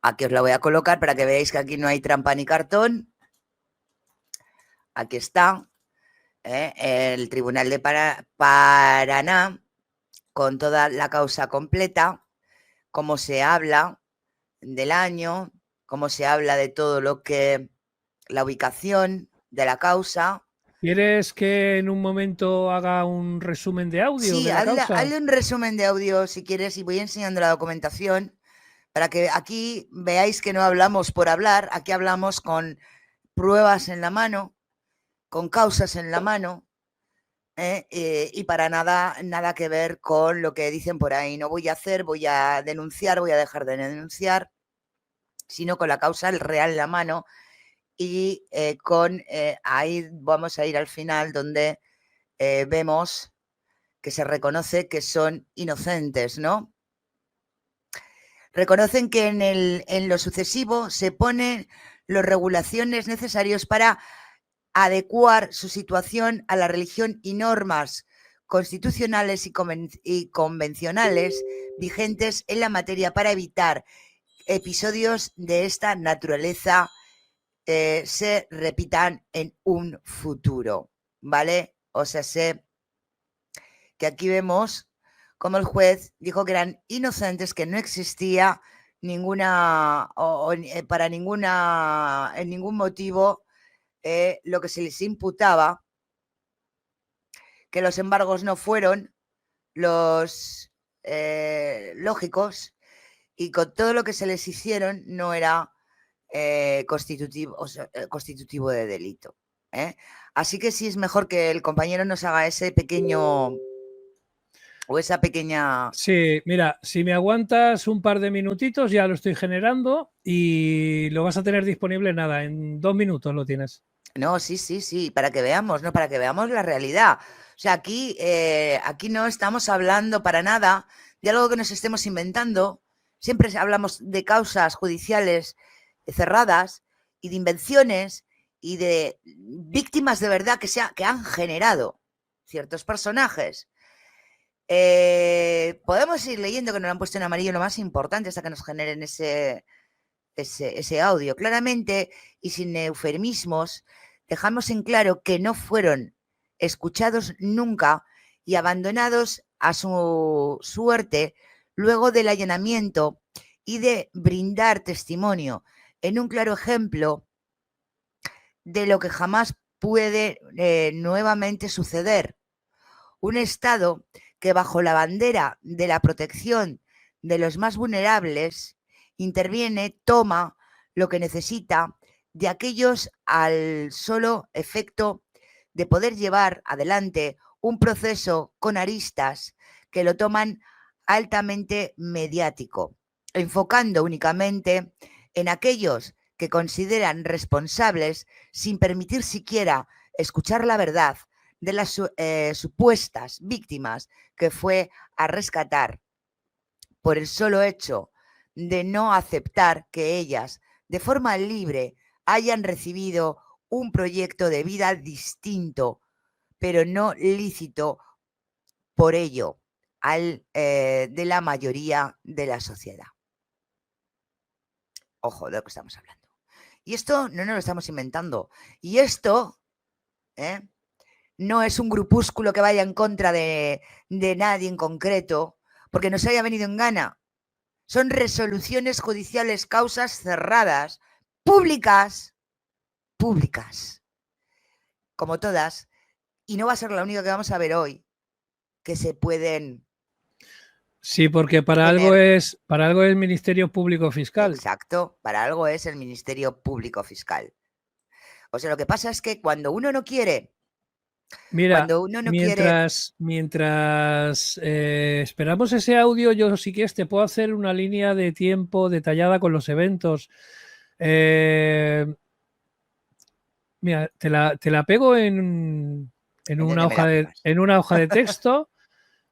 Aquí os la voy a colocar para que veáis que aquí no hay trampa ni cartón. Aquí está el Tribunal de Paraná con toda la causa completa, cómo se habla del año, cómo se habla de todo lo que la ubicación de la causa. ¿Quieres que en un momento haga un resumen de audio Sí, de la causa? hazle un resumen de audio si quieres y voy enseñando la documentación para que aquí veáis que no hablamos por hablar, aquí hablamos con pruebas en la mano, con causas en la mano, y para nada que ver con lo que dicen por ahí. No voy a hacer, voy a denunciar, voy a dejar de denunciar, sino con la causa real en la mano y ahí vamos a ir al final donde vemos que se reconoce que son inocentes, ¿no? Reconocen que en lo sucesivo se ponen las regulaciones necesarios para adecuar su situación a la religión y normas constitucionales y convencionales vigentes en la materia para evitar episodios de esta naturaleza se repitan en un futuro, ¿vale? O sea, que aquí vemos como el juez dijo que eran inocentes, que no existía ninguna, para ninguna, en ningún motivo lo que se les imputaba, que los embargos no fueron los lógicos y con todo lo que se les hicieron no era constitutivo de delito. Así que sí es mejor que el compañero nos haga ese pequeño o esa pequeña... Sí, mira, si me aguantas un par de minutitos ya lo estoy generando y lo vas a tener disponible nada, en 2 minutos lo tienes. No, sí, para que veamos, ¿no? Para que veamos la realidad. O sea, aquí no estamos hablando para nada de algo que nos estemos inventando. Siempre hablamos de causas judiciales cerradas y de invenciones y de víctimas de verdad que han generado ciertos personajes. Podemos ir leyendo que nos han puesto en amarillo lo más importante hasta que nos generen ese audio. Claramente y sin eufemismos, dejamos en claro que no fueron escuchados nunca y abandonados a su suerte luego del allanamiento y de brindar testimonio en un claro ejemplo de lo que jamás puede nuevamente suceder. Un Estado que bajo la bandera de la protección de los más vulnerables interviene, toma lo que necesita de aquellos al solo efecto de poder llevar adelante un proceso con aristas que lo toman altamente mediático, enfocando únicamente en aquellos que consideran responsables sin permitir siquiera escuchar la verdad de las supuestas víctimas que fue a rescatar por el solo hecho de no aceptar que ellas, de forma libre, hayan recibido un proyecto de vida distinto, pero no lícito por ello de la mayoría de la sociedad. Ojo de lo que estamos hablando. Y esto no nos lo estamos inventando. Y esto no es un grupúsculo que vaya en contra de nadie en concreto, porque nos haya venido en gana. Son resoluciones judiciales, causas cerradas, públicas, como todas, y no va a ser la única que vamos a ver hoy, que se pueden... Sí, porque para algo es Ministerio Público Fiscal. Exacto, para algo es el Ministerio Público Fiscal. O sea, lo que pasa es que cuando uno no quiere... Mira, mientras esperamos ese audio, yo sí que te puedo hacer una línea de tiempo detallada con los eventos. Mira, te la pego en una hoja de texto.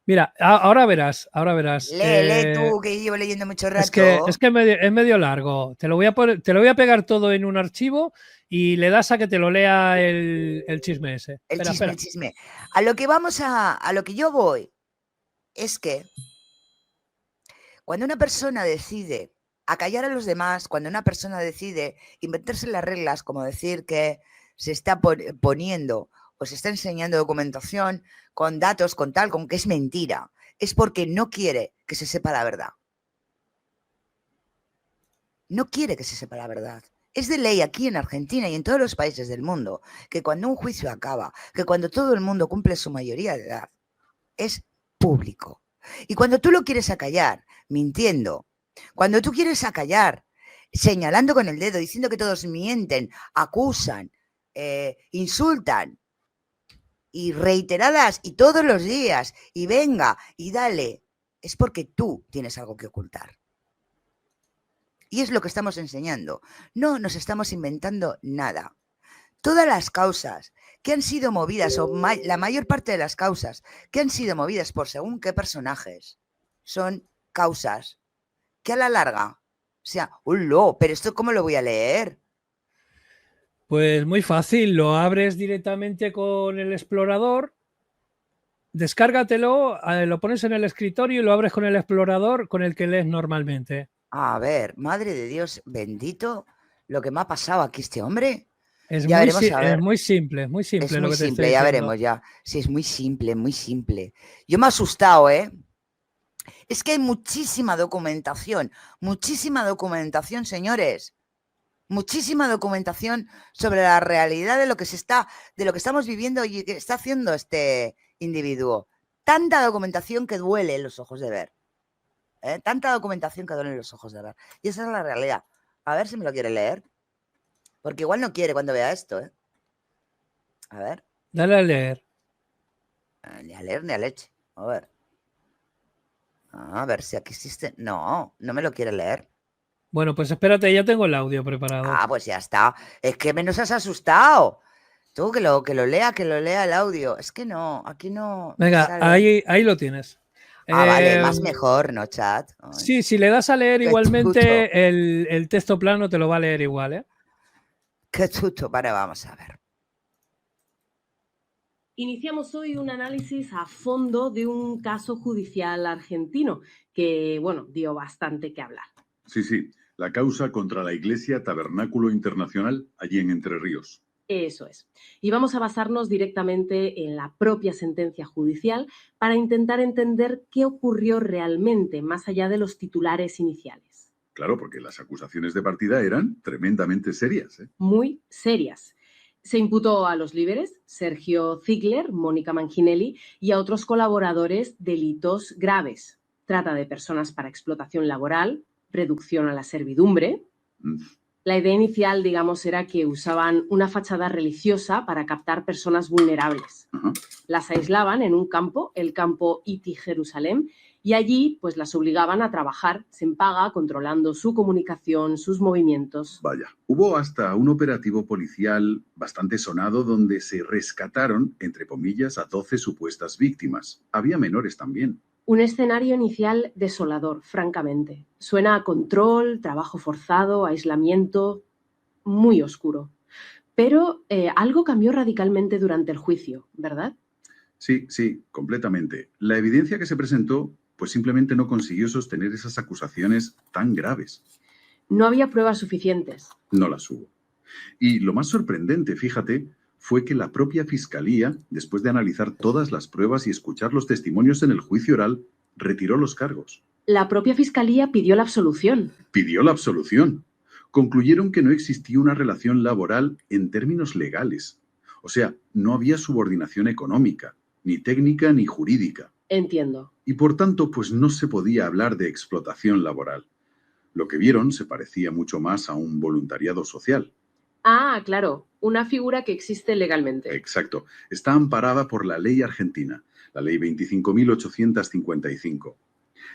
Mira, ahora verás. Lee tú, que llevo leyendo mucho rato. Es que es medio largo. Te lo voy a pegar todo en un archivo y le das a que te lo lea el chisme ese. El chisme. A lo que yo voy es que cuando una persona decide acallar a los demás cuando una persona decide inventarse las reglas, como decir que se está poniendo o se está enseñando documentación con datos, con tal, con que es mentira, es porque no quiere que se sepa la verdad. No quiere que se sepa la verdad. Es de ley aquí en Argentina y en todos los países del mundo que cuando un juicio acaba, que cuando todo el mundo cumple su mayoría de edad, es público. Y cuando tú lo quieres acallar, mintiendo, cuando tú quieres acallar, señalando con el dedo, diciendo que todos mienten, acusan, insultan, y reiteradas, y todos los días, y venga, y dale, es porque tú tienes algo que ocultar. Y es lo que estamos enseñando. No nos estamos inventando nada. Todas las causas que han sido movidas, o la mayor parte de las causas que han sido movidas por según qué personajes, son causas que a la larga, o sea, pero ¿esto cómo lo voy a leer? Pues muy fácil, lo abres directamente con el explorador, descárgatelo, lo pones en el escritorio y lo abres con el explorador con el que lees normalmente. A ver, madre de Dios bendito, lo que me ha pasado aquí este hombre. Es Ya muy, veremos, a es ver. muy simple, es muy Es simple lo muy que te estoy simple, ya diciendo. veremos ya. Sí, es muy simple, muy simple. Yo me he asustado, ¿eh? Es que hay muchísima documentación, señores. Muchísima documentación sobre la realidad de lo que de lo que estamos viviendo y que está haciendo este individuo. Tanta documentación que duele en los ojos de ver. Tanta documentación que duele en los ojos de ver. Y esa es la realidad. A ver si me lo quiere leer. Porque igual no quiere cuando vea esto, ¿eh? A ver. Dale a leer. Ni a leer ni a leche. A ver si aquí existe. No, no me lo quiere leer. Bueno, pues espérate, ya tengo el audio preparado. Ah, pues ya está. Es que me nos has asustado. Tú que lo lea el audio. Es que no, aquí no. Venga, sale. ahí lo tienes. Vale, más mejor, ¿no, chat? Ay, sí, si le das a leer qué igualmente, chuto. el texto plano te lo va a leer igual, ¿eh? Qué chuto. Vale, vamos a ver. Iniciamos hoy un análisis a fondo de un caso judicial argentino que, bueno, dio bastante que hablar. Sí, la causa contra la Iglesia Tabernáculo Internacional allí en Entre Ríos. Eso es. Y vamos a basarnos directamente en la propia sentencia judicial para intentar entender qué ocurrió realmente, más allá de los titulares iniciales. Claro, porque las acusaciones de partida eran tremendamente serias, ¿eh? Muy serias. Se imputó a los líderes, Sergio Ziegler, Mónica Manginelli, y a otros colaboradores delitos graves. Trata de personas para explotación laboral, reducción a la servidumbre. La idea inicial, digamos, era que usaban una fachada religiosa para captar personas vulnerables. Las aislaban en un campo, el campo Iti Jerusalén, y allí pues las obligaban a trabajar sin paga, controlando su comunicación, sus movimientos. Vaya, hubo hasta un operativo policial bastante sonado donde se rescataron, entre comillas, a 12 supuestas víctimas. Había menores también. Un escenario inicial desolador, francamente. Suena a control, trabajo forzado, aislamiento, muy oscuro. Pero algo cambió radicalmente durante el juicio, ¿verdad? Sí, completamente. La evidencia que se presentó, pues simplemente no consiguió sostener esas acusaciones tan graves. No había pruebas suficientes. No las hubo. Y lo más sorprendente, fíjate, fue que la propia Fiscalía, después de analizar todas las pruebas y escuchar los testimonios en el juicio oral, retiró los cargos. La propia Fiscalía pidió la absolución. Pidió la absolución. Concluyeron que no existía una relación laboral en términos legales. O sea, no había subordinación económica, ni técnica ni jurídica. Entiendo. Y por tanto, pues no se podía hablar de explotación laboral. Lo que vieron se parecía mucho más a un voluntariado social. Ah, claro, una figura que existe legalmente. Exacto. Está amparada por la ley argentina, la ley 25.855.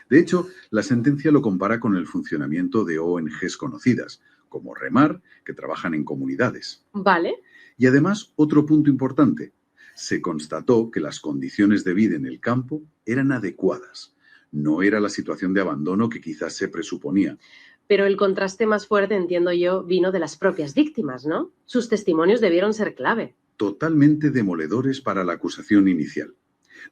De hecho, la sentencia lo compara con el funcionamiento de ONGs conocidas, como Remar, que trabajan en comunidades. Vale. Y además, otro punto importante. Se constató que las condiciones de vida en el campo eran adecuadas. No era la situación de abandono que quizás se presuponía. Pero el contraste más fuerte, entiendo yo, vino de las propias víctimas, ¿no? Sus testimonios debieron ser clave. Totalmente demoledores para la acusación inicial.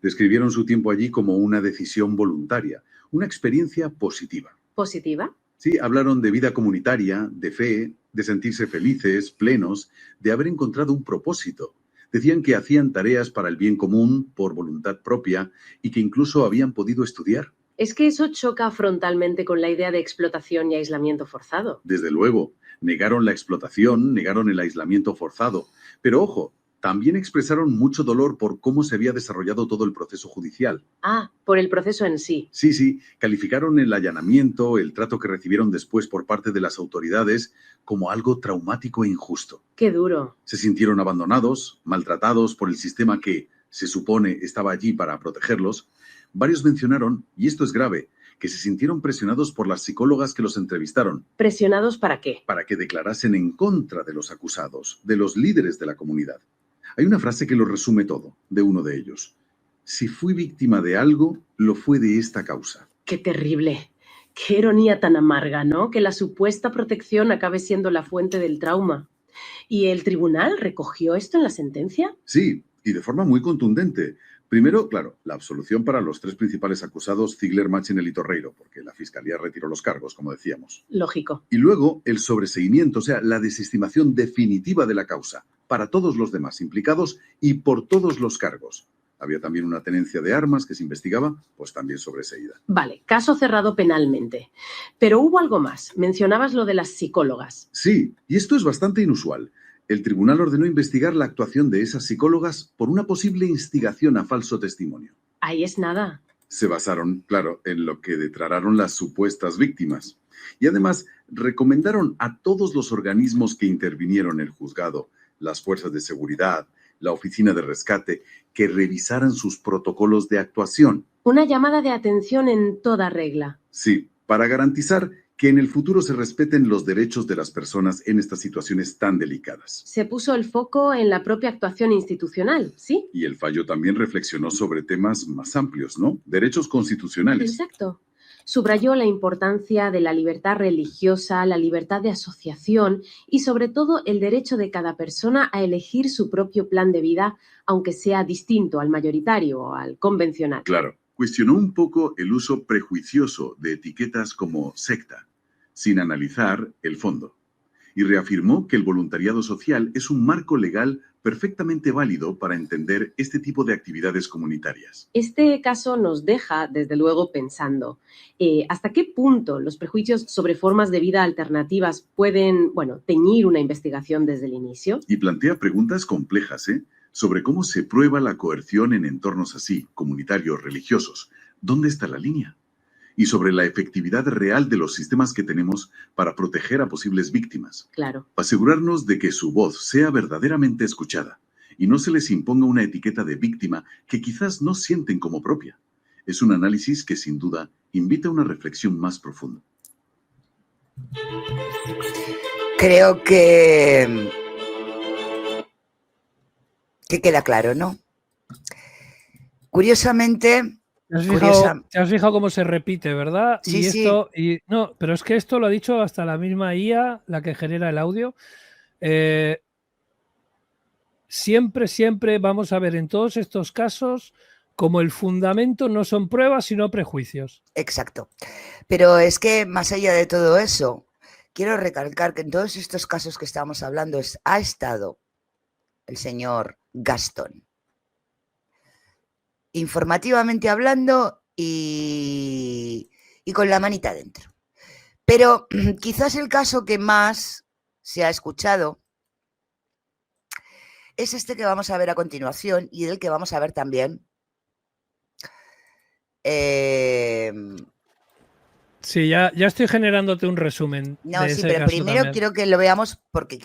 Describieron su tiempo allí como una decisión voluntaria, una experiencia positiva. ¿Positiva? Sí, hablaron de vida comunitaria, de fe, de sentirse felices, plenos, de haber encontrado un propósito. Decían que hacían tareas para el bien común, por voluntad propia, y que incluso habían podido estudiar. Es que eso choca frontalmente con la idea de explotación y aislamiento forzado. Desde luego, negaron la explotación, negaron el aislamiento forzado. Pero ojo, también expresaron mucho dolor por cómo se había desarrollado todo el proceso judicial. Ah, por el proceso en sí. Sí, calificaron el allanamiento, el trato que recibieron después por parte de las autoridades como algo traumático e injusto. Qué duro. Se sintieron abandonados, maltratados por el sistema que, se supone, estaba allí para protegerlos. Varios mencionaron, y esto es grave, que se sintieron presionados por las psicólogas que los entrevistaron. ¿Presionados para qué? Para que declarasen en contra de los acusados, de los líderes de la comunidad. Hay una frase que lo resume todo, de uno de ellos. Si fui víctima de algo, lo fue de esta causa. Qué terrible. Qué ironía tan amarga, ¿no? Que la supuesta protección acabe siendo la fuente del trauma. ¿Y el tribunal recogió esto en la sentencia? Sí, y de forma muy contundente. Primero, claro, la absolución para los 3 principales acusados, Ziegler, Machinel y Torreiro, porque la Fiscalía retiró los cargos, como decíamos. Lógico. Y luego el sobreseimiento, o sea, la desestimación definitiva de la causa, para todos los demás implicados y por todos los cargos. Había también una tenencia de armas que se investigaba, pues también sobreseída. Vale, caso cerrado penalmente. Pero hubo algo más. Mencionabas lo de las psicólogas. Sí, y esto es bastante inusual. El tribunal ordenó investigar la actuación de esas psicólogas por una posible instigación a falso testimonio. Ahí es nada. Se basaron, claro, en lo que declararon las supuestas víctimas. Y además recomendaron a todos los organismos que intervinieron en el juzgado, las fuerzas de seguridad, la oficina de rescate, que revisaran sus protocolos de actuación. Una llamada de atención en toda regla. Sí, para garantizar que en el futuro se respeten los derechos de las personas en estas situaciones tan delicadas. Se puso el foco en la propia actuación institucional, ¿sí? Y el fallo también reflexionó sobre temas más amplios, ¿no? Derechos constitucionales. Exacto. Subrayó la importancia de la libertad religiosa, la libertad de asociación y sobre todo el derecho de cada persona a elegir su propio plan de vida, aunque sea distinto al mayoritario o al convencional. Claro, cuestionó un poco el uso prejuicioso de etiquetas como secta, sin analizar el fondo, y reafirmó que el voluntariado social es un marco legal perfectamente válido para entender este tipo de actividades comunitarias. Este caso nos deja, desde luego, pensando hasta qué punto los prejuicios sobre formas de vida alternativas pueden, teñir una investigación desde el inicio. Y plantea preguntas complejas, sobre cómo se prueba la coerción en entornos así, comunitarios, religiosos. ¿Dónde está la línea? Y sobre la efectividad real de los sistemas que tenemos para proteger a posibles víctimas. Claro. Asegurarnos de que su voz sea verdaderamente escuchada y no se les imponga una etiqueta de víctima que quizás no sienten como propia. Es un análisis que, sin duda, invita a una reflexión más profunda. Creo que queda claro, ¿no? Curiosamente... ¿Te has fijado cómo se repite, verdad? Sí, y esto, no, pero es que esto lo ha dicho hasta la misma IA, la que genera el audio. Siempre vamos a ver en todos estos casos como el fundamento no son pruebas, sino prejuicios. Exacto. Pero es que más allá de todo eso, quiero recalcar que en todos estos casos que estamos hablando ha estado el señor Gastón. Informativamente hablando y con la manita dentro. Pero quizás el caso que más se ha escuchado es este que vamos a ver a continuación y del que vamos a ver también. Sí, ya estoy generándote un resumen. No, sí, pero primero también quiero que lo veamos, porque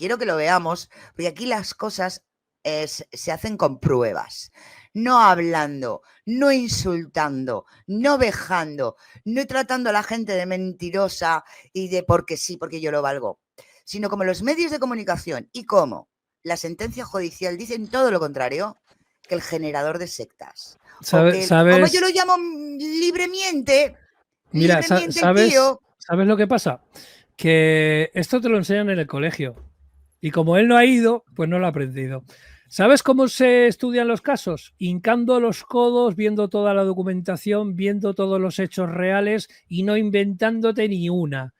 aquí las cosas se hacen con pruebas. No hablando, no insultando, no vejando, no tratando a la gente de mentirosa y de porque sí, porque yo lo valgo, sino como los medios de comunicación y como la sentencia judicial dicen todo lo contrario, que el generador de sectas. ¿Sabes? Como yo lo llamo libremente. Mira, ¿sabes lo que pasa? Que esto te lo enseñan en el colegio y como él no ha ido, pues no lo ha aprendido. ¿Sabes cómo se estudian los casos? Hincando los codos, viendo toda la documentación, viendo todos los hechos reales y no inventándote ni una.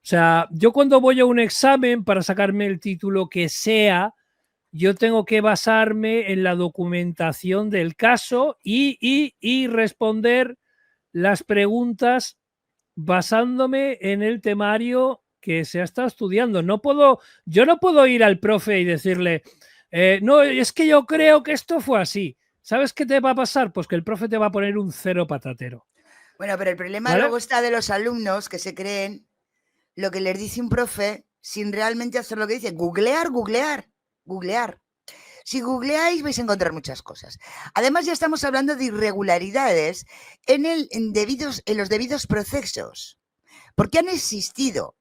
O sea, yo cuando voy a un examen para sacarme el título que sea, yo tengo que basarme en la documentación del caso y responder las preguntas basándome en el temario que se ha estado estudiando. Yo no puedo ir al profe y decirle, no, es que yo creo que esto fue así. ¿Sabes qué te va a pasar? Pues que el profe te va a poner un 0 patatero. Bueno, pero el problema, ¿vale?, luego está de los alumnos que se creen lo que les dice un profe sin realmente hacer lo que dice. Googlear. Si googleáis vais a encontrar muchas cosas. Además, ya estamos hablando de irregularidades en los debidos procesos, porque han existido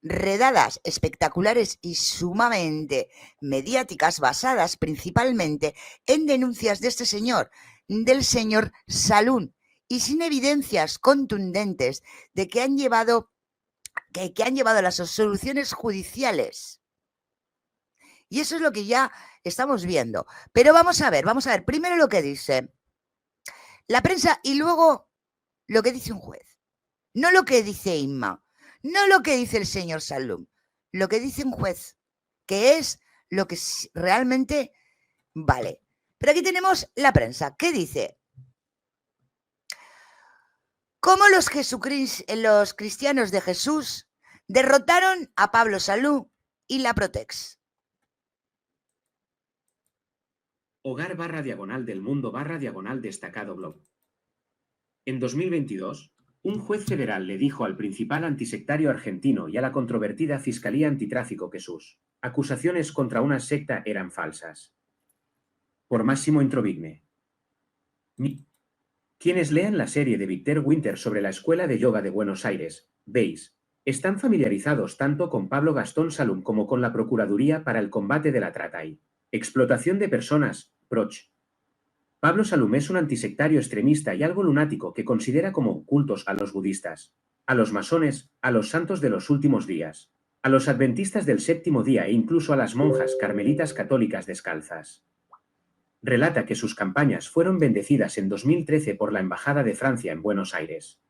redadas espectaculares y sumamente mediáticas basadas principalmente en denuncias de este señor, del señor Salún, y sin evidencias contundentes de que han llevado a las soluciones judiciales. Y eso es lo que ya estamos viendo. Pero vamos a ver primero lo que dice la prensa y luego lo que dice un juez. No lo que dice Inma, no lo que dice el señor Salum, lo que dice un juez, que es lo que realmente vale. Pero aquí tenemos la prensa. ¿Qué dice? ¿Cómo los cristianos de Jesús derrotaron a Pablo Salú y la Protex? Hogar//del mundo/destacado blog. En 2022, un juez federal le dijo al principal antisectario argentino y a la controvertida Fiscalía Antitráfico que sus acusaciones contra una secta eran falsas. Por Máximo Introvigne. Quienes lean la serie de Victor Winter sobre la Escuela de Yoga de Buenos Aires, veis, están familiarizados tanto con Pablo Gastón Salum como con la Procuraduría para el Combate de la Trata y Explotación de Personas, PROCH. Pablo Salum es un antisectario extremista y algo lunático que considera como cultos a los budistas, a los masones, a los santos de los últimos días, a los adventistas del séptimo día e incluso a las monjas carmelitas católicas descalzas. Relata que sus campañas fueron bendecidas en 2013 por la Embajada de Francia en Buenos Aires.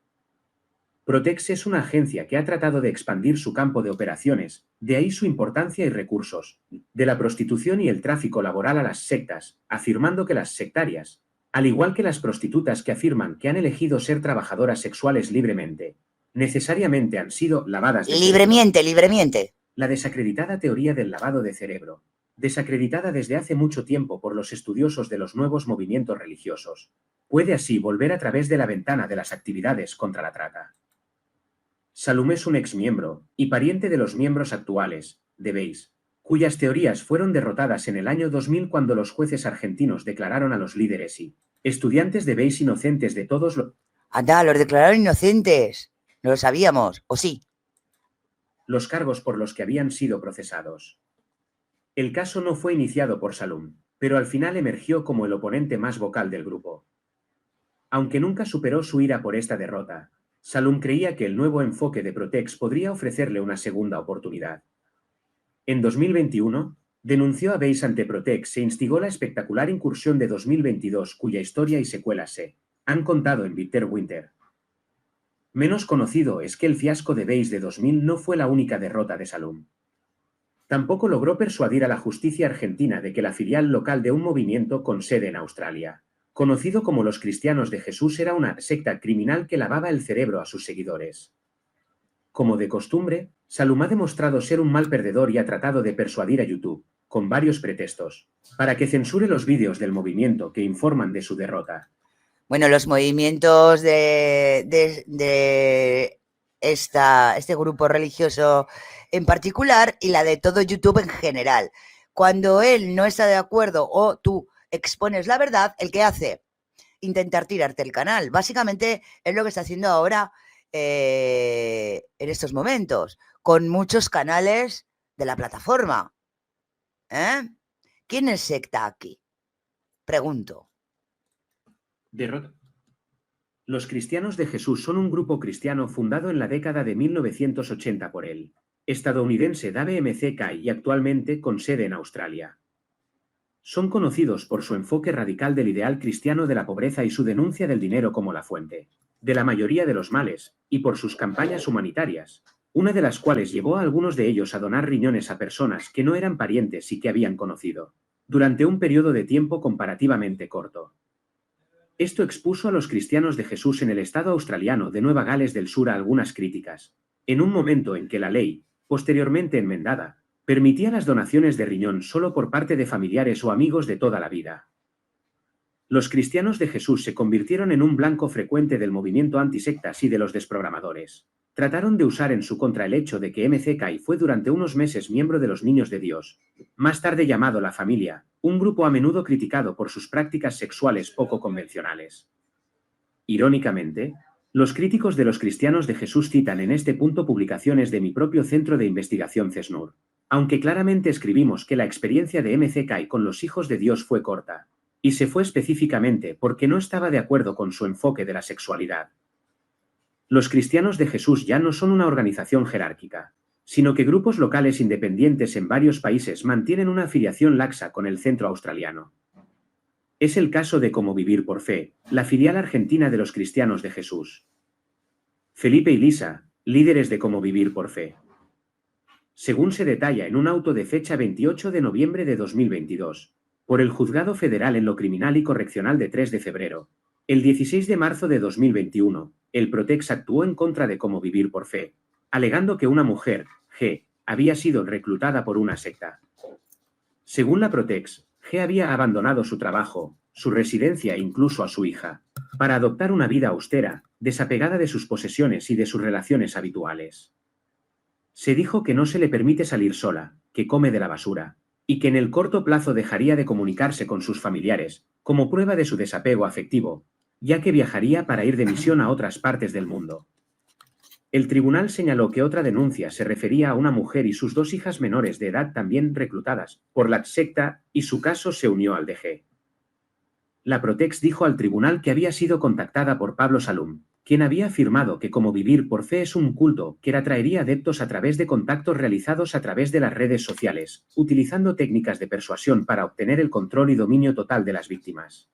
Protex es una agencia que ha tratado de expandir su campo de operaciones, de ahí su importancia y recursos, de la prostitución y el tráfico laboral a las sectas, afirmando que las sectarias, al igual que las prostitutas que afirman que han elegido ser trabajadoras sexuales libremente, necesariamente han sido lavadas de libremente. La desacreditada teoría del lavado de cerebro, desacreditada desde hace mucho tiempo por los estudiosos de los nuevos movimientos religiosos, puede así volver a través de la ventana de las actividades contra la trata. Salum es un exmiembro y pariente de los miembros actuales de BASE, cuyas teorías fueron derrotadas en el año 2000 cuando los jueces argentinos declararon a los líderes y estudiantes de BASE inocentes de todos los... Anda, los declararon inocentes. No lo sabíamos, ¿o sí? Los cargos por los que habían sido procesados. El caso no fue iniciado por Salum, pero al final emergió como el oponente más vocal del grupo. Aunque nunca superó su ira por esta derrota, Salum creía que el nuevo enfoque de Protex podría ofrecerle una segunda oportunidad. En 2021, denunció a BASE ante Protex e instigó la espectacular incursión de 2022 cuya historia y secuelas se han contado en Victor Winter. Menos conocido es que el fiasco de BASE de 2000 no fue la única derrota de Salum. Tampoco logró persuadir a la justicia argentina de que la filial local de un movimiento con sede en Australia, conocido como los Cristianos de Jesús, era una secta criminal que lavaba el cerebro a sus seguidores. Como de costumbre, Salum ha demostrado ser un mal perdedor y ha tratado de persuadir a YouTube, con varios pretextos, para que censure los vídeos del movimiento que informan de su derrota. Bueno, los movimientos de este grupo religioso en particular y la de todo YouTube en general. Cuando él no está de acuerdo o tú expones la verdad, ¿el qué hace? Intentar tirarte el canal. Básicamente es lo que está haciendo ahora en estos momentos, con muchos canales de la plataforma. ¿Quién es secta aquí? Pregunto. Derrota. Los Cristianos de Jesús son un grupo cristiano fundado en la década de 1980 por el estadounidense Dave McKay y actualmente con sede en Australia. Son conocidos por su enfoque radical del ideal cristiano de la pobreza y su denuncia del dinero como la fuente de la mayoría de los males, y por sus campañas humanitarias, una de las cuales llevó a algunos de ellos a donar riñones a personas que no eran parientes y que habían conocido, durante un periodo de tiempo comparativamente corto. Esto expuso a los cristianos de Jesús en el estado australiano de Nueva Gales del Sur a algunas críticas, en un momento en que la ley, posteriormente enmendada, permitía las donaciones de riñón solo por parte de familiares o amigos de toda la vida. Los cristianos de Jesús se convirtieron en un blanco frecuente del movimiento antisectas y de los desprogramadores. Trataron de usar en su contra el hecho de que MCKI fue durante unos meses miembro de los Niños de Dios, más tarde llamado La Familia, un grupo a menudo criticado por sus prácticas sexuales poco convencionales. Irónicamente, los críticos de los cristianos de Jesús citan en este punto publicaciones de mi propio centro de investigación CESNUR, aunque claramente escribimos que la experiencia de MCKI con los hijos de Dios fue corta, y se fue específicamente porque no estaba de acuerdo con su enfoque de la sexualidad. Los cristianos de Jesús ya no son una organización jerárquica, sino que grupos locales independientes en varios países mantienen una afiliación laxa con el centro australiano. Es el caso de Como Vivir por Fe, la filial argentina de los cristianos de Jesús. Felipe y Lisa, líderes de Como Vivir por Fe. Según se detalla en un auto de fecha 28 de noviembre de 2022, por el Juzgado Federal en lo Criminal y Correccional de 3 de febrero, el 16 de marzo de 2021, el Protex actuó en contra de Como Vivir por Fe, alegando que una mujer, G, había sido reclutada por una secta. Según la Protex, G había abandonado su trabajo, su residencia e incluso a su hija, para adoptar una vida austera, desapegada de sus posesiones y de sus relaciones habituales. Se dijo que no se le permite salir sola, que come de la basura, y que en el corto plazo dejaría de comunicarse con sus familiares, como prueba de su desapego afectivo, ya que viajaría para ir de misión a otras partes del mundo. El tribunal señaló que otra denuncia se refería a una mujer y sus 2 hijas menores de edad también reclutadas por la secta, y su caso se unió al de G. La Protex dijo al tribunal que había sido contactada por Pablo Salum, quien había afirmado que Como Vivir por Fe es un culto que atraería adeptos a través de contactos realizados a través de las redes sociales, utilizando técnicas de persuasión para obtener el control y dominio total de las víctimas.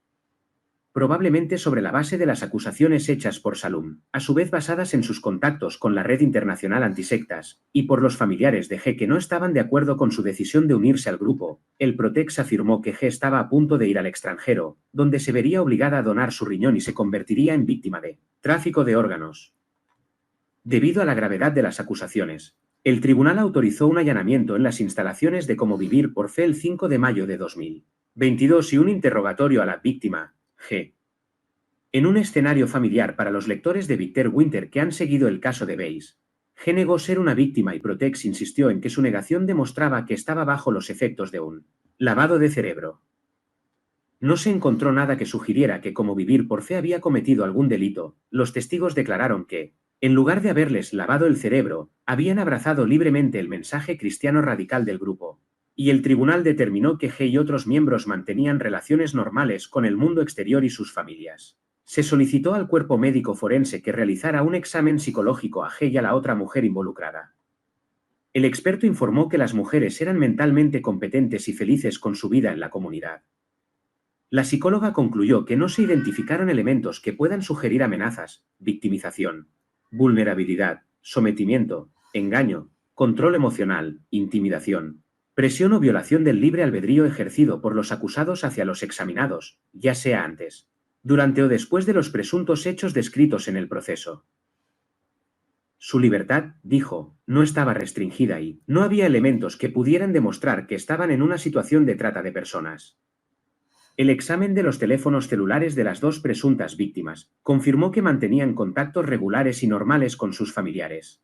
Probablemente sobre la base de las acusaciones hechas por Salum, a su vez basadas en sus contactos con la Red Internacional Antisectas, y por los familiares de G que no estaban de acuerdo con su decisión de unirse al grupo, el Protex afirmó que G estaba a punto de ir al extranjero, donde se vería obligada a donar su riñón y se convertiría en víctima de tráfico de órganos. Debido a la gravedad de las acusaciones, el tribunal autorizó un allanamiento en las instalaciones de Como Vivir por Fe el 5 de mayo de 2022 y un interrogatorio a la víctima, G. En un escenario familiar para los lectores de Victor Winter que han seguido el caso de Bays, G negó ser una víctima y Protex insistió en que su negación demostraba que estaba bajo los efectos de un lavado de cerebro. No se encontró nada que sugiriera que Como Vivir por Fe había cometido algún delito. Los testigos declararon que, en lugar de haberles lavado el cerebro, habían abrazado libremente el mensaje cristiano radical del grupo. Y el tribunal determinó que G y otros miembros mantenían relaciones normales con el mundo exterior y sus familias. Se solicitó al cuerpo médico forense que realizara un examen psicológico a G y a la otra mujer involucrada. El experto informó que las mujeres eran mentalmente competentes y felices con su vida en la comunidad. La psicóloga concluyó que no se identificaron elementos que puedan sugerir amenazas, victimización, vulnerabilidad, sometimiento, engaño, control emocional, intimidación, presión o violación del libre albedrío ejercido por los acusados hacia los examinados, ya sea antes, durante o después de los presuntos hechos descritos en el proceso. Su libertad, dijo, no estaba restringida y no había elementos que pudieran demostrar que estaban en una situación de trata de personas. El examen de los teléfonos celulares de las 2 presuntas víctimas confirmó que mantenían contactos regulares y normales con sus familiares.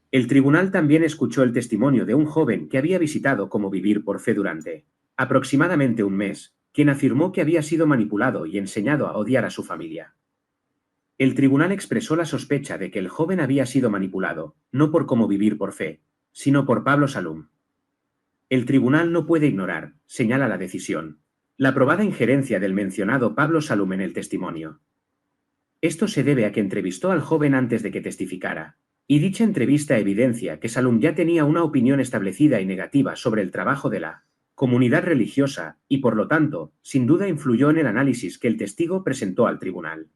El tribunal también escuchó el testimonio de un joven que había visitado Como Vivir por Fe durante aproximadamente un mes, quien afirmó que había sido manipulado y enseñado a odiar a su familia. El tribunal expresó la sospecha de que el joven había sido manipulado, no por Como Vivir por Fe, sino por Pablo Salum. El tribunal no puede ignorar, señala la decisión, la probada injerencia del mencionado Pablo Salum en el testimonio. Esto se debe a que entrevistó al joven antes de que testificara, y dicha entrevista evidencia que Salum ya tenía una opinión establecida y negativa sobre el trabajo de la comunidad religiosa, y por lo tanto, sin duda influyó en el análisis que el testigo presentó al tribunal.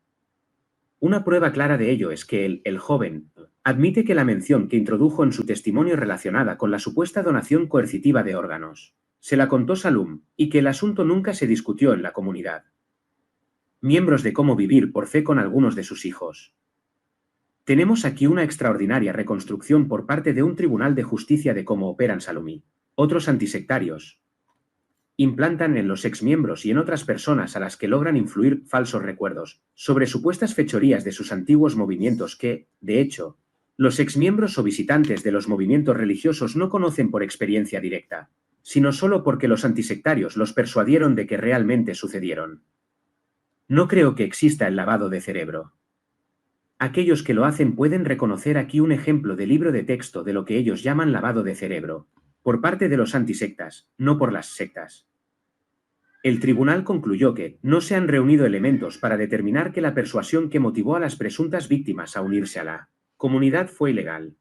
Una prueba clara de ello es que el joven Admite que la mención que introdujo en su testimonio relacionada con la supuesta donación coercitiva de órganos se la contó Salum y que el asunto nunca se discutió en la comunidad. Miembros de Cómo Vivir por Fe con algunos de sus hijos. Tenemos aquí una extraordinaria reconstrucción por parte de un tribunal de justicia de cómo operan Salumi. Otros antisectarios implantan en los exmiembros y en otras personas a las que logran influir falsos recuerdos sobre supuestas fechorías de sus antiguos movimientos que, de hecho, los exmiembros o visitantes de los movimientos religiosos no conocen por experiencia directa, sino solo porque los antisectarios los persuadieron de que realmente sucedieron. No creo que exista el lavado de cerebro. Aquellos que lo hacen pueden reconocer aquí un ejemplo de libro de texto de lo que ellos llaman lavado de cerebro, por parte de los antisectas, no por las sectas. El tribunal concluyó que no se han reunido elementos para determinar que la persuasión que motivó a las presuntas víctimas a unirse a la comunidad fue ilegal.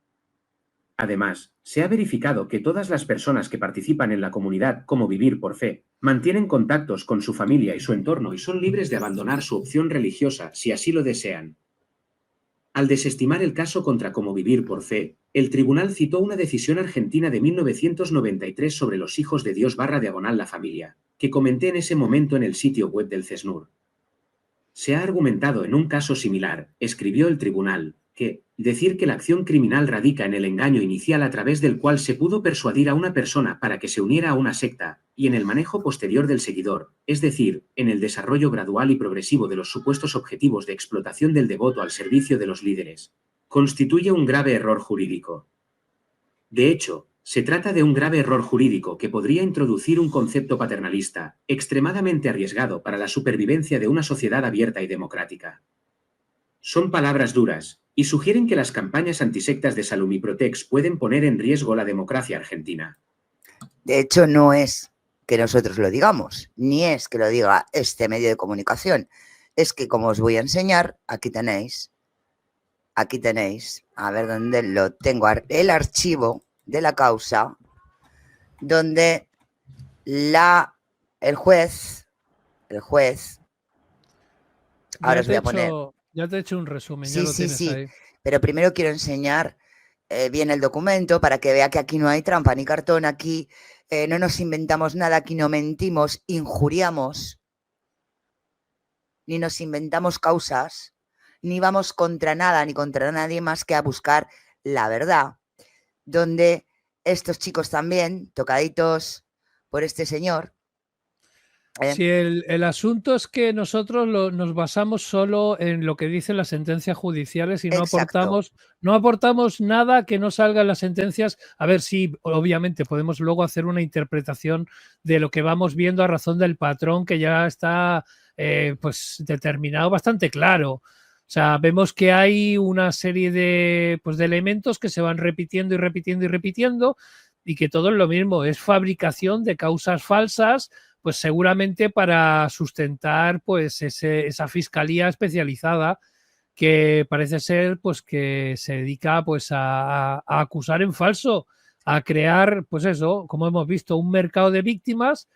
Además, se ha verificado que todas las personas que participan en la comunidad Cómo Vivir por Fe mantienen contactos con su familia y su entorno y son libres de abandonar su opción religiosa si así lo desean. Al desestimar el caso contra Cómo Vivir por Fe, el tribunal citó una decisión argentina de 1993 sobre los hijos de Dios /diagonal la familia, que comenté en ese momento en el sitio web del CESNUR. Se ha argumentado en un caso similar, escribió el tribunal, que decir que la acción criminal radica en el engaño inicial a través del cual se pudo persuadir a una persona para que se uniera a una secta, y en el manejo posterior del seguidor, es decir, en el desarrollo gradual y progresivo de los supuestos objetivos de explotación del devoto al servicio de los líderes, constituye un grave error jurídico. De hecho, se trata de un grave error jurídico que podría introducir un concepto paternalista, extremadamente arriesgado para la supervivencia de una sociedad abierta y democrática. Son palabras duras, y sugieren que las campañas antisectas de Salum y Protex pueden poner en riesgo la democracia argentina. De hecho, no es que nosotros lo digamos, ni es que lo diga este medio de comunicación. Es que, como os voy a enseñar, aquí tenéis, a ver dónde lo tengo, el archivo de la causa, donde el juez, ahora os voy a poner... Ya te he hecho un resumen, sí, ya lo tienes ahí. Pero primero quiero enseñar bien el documento para que vea que aquí no hay trampa ni cartón, aquí no nos inventamos nada, aquí no mentimos, injuriamos, ni nos inventamos causas, ni vamos contra nada ni contra nadie más que a buscar la verdad, donde estos chicos también, tocaditos por este señor. Sí, el asunto es que nosotros nos basamos solo en lo que dicen las sentencias judiciales y no aportamos nada que no salga en las sentencias. A ver si, obviamente, podemos luego hacer una interpretación de lo que vamos viendo a razón del patrón que ya está pues determinado bastante claro. O sea, vemos que hay una serie de elementos que se van repitiendo y repitiendo y repitiendo y que todo es lo mismo, es fabricación de causas falsas, pues seguramente para sustentar pues esa fiscalía especializada que parece ser pues que se dedica pues a acusar en falso, a crear pues eso, como hemos visto, un mercado de víctimas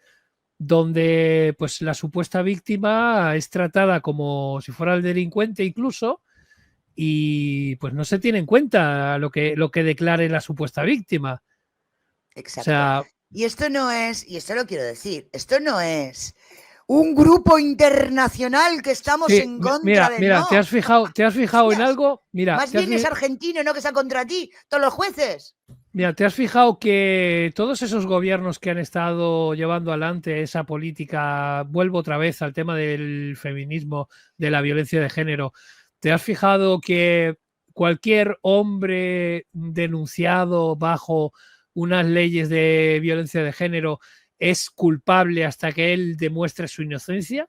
donde pues la supuesta víctima es tratada como si fuera el delincuente incluso y pues no se tiene en cuenta lo que declare la supuesta víctima. Exacto. O sea, y esto no es, y esto lo quiero decir, esto no es un grupo internacional que estamos en contra de... Mira, no. ¿te has fijado en algo? Mira, más bien es argentino, no que está contra ti, todos los jueces. Mira, ¿te has fijado que todos esos gobiernos que han estado llevando adelante esa política, vuelvo otra vez al tema del feminismo, de la violencia de género, ¿te has fijado que cualquier hombre denunciado bajo unas leyes de violencia de género es culpable hasta que él demuestre su inocencia?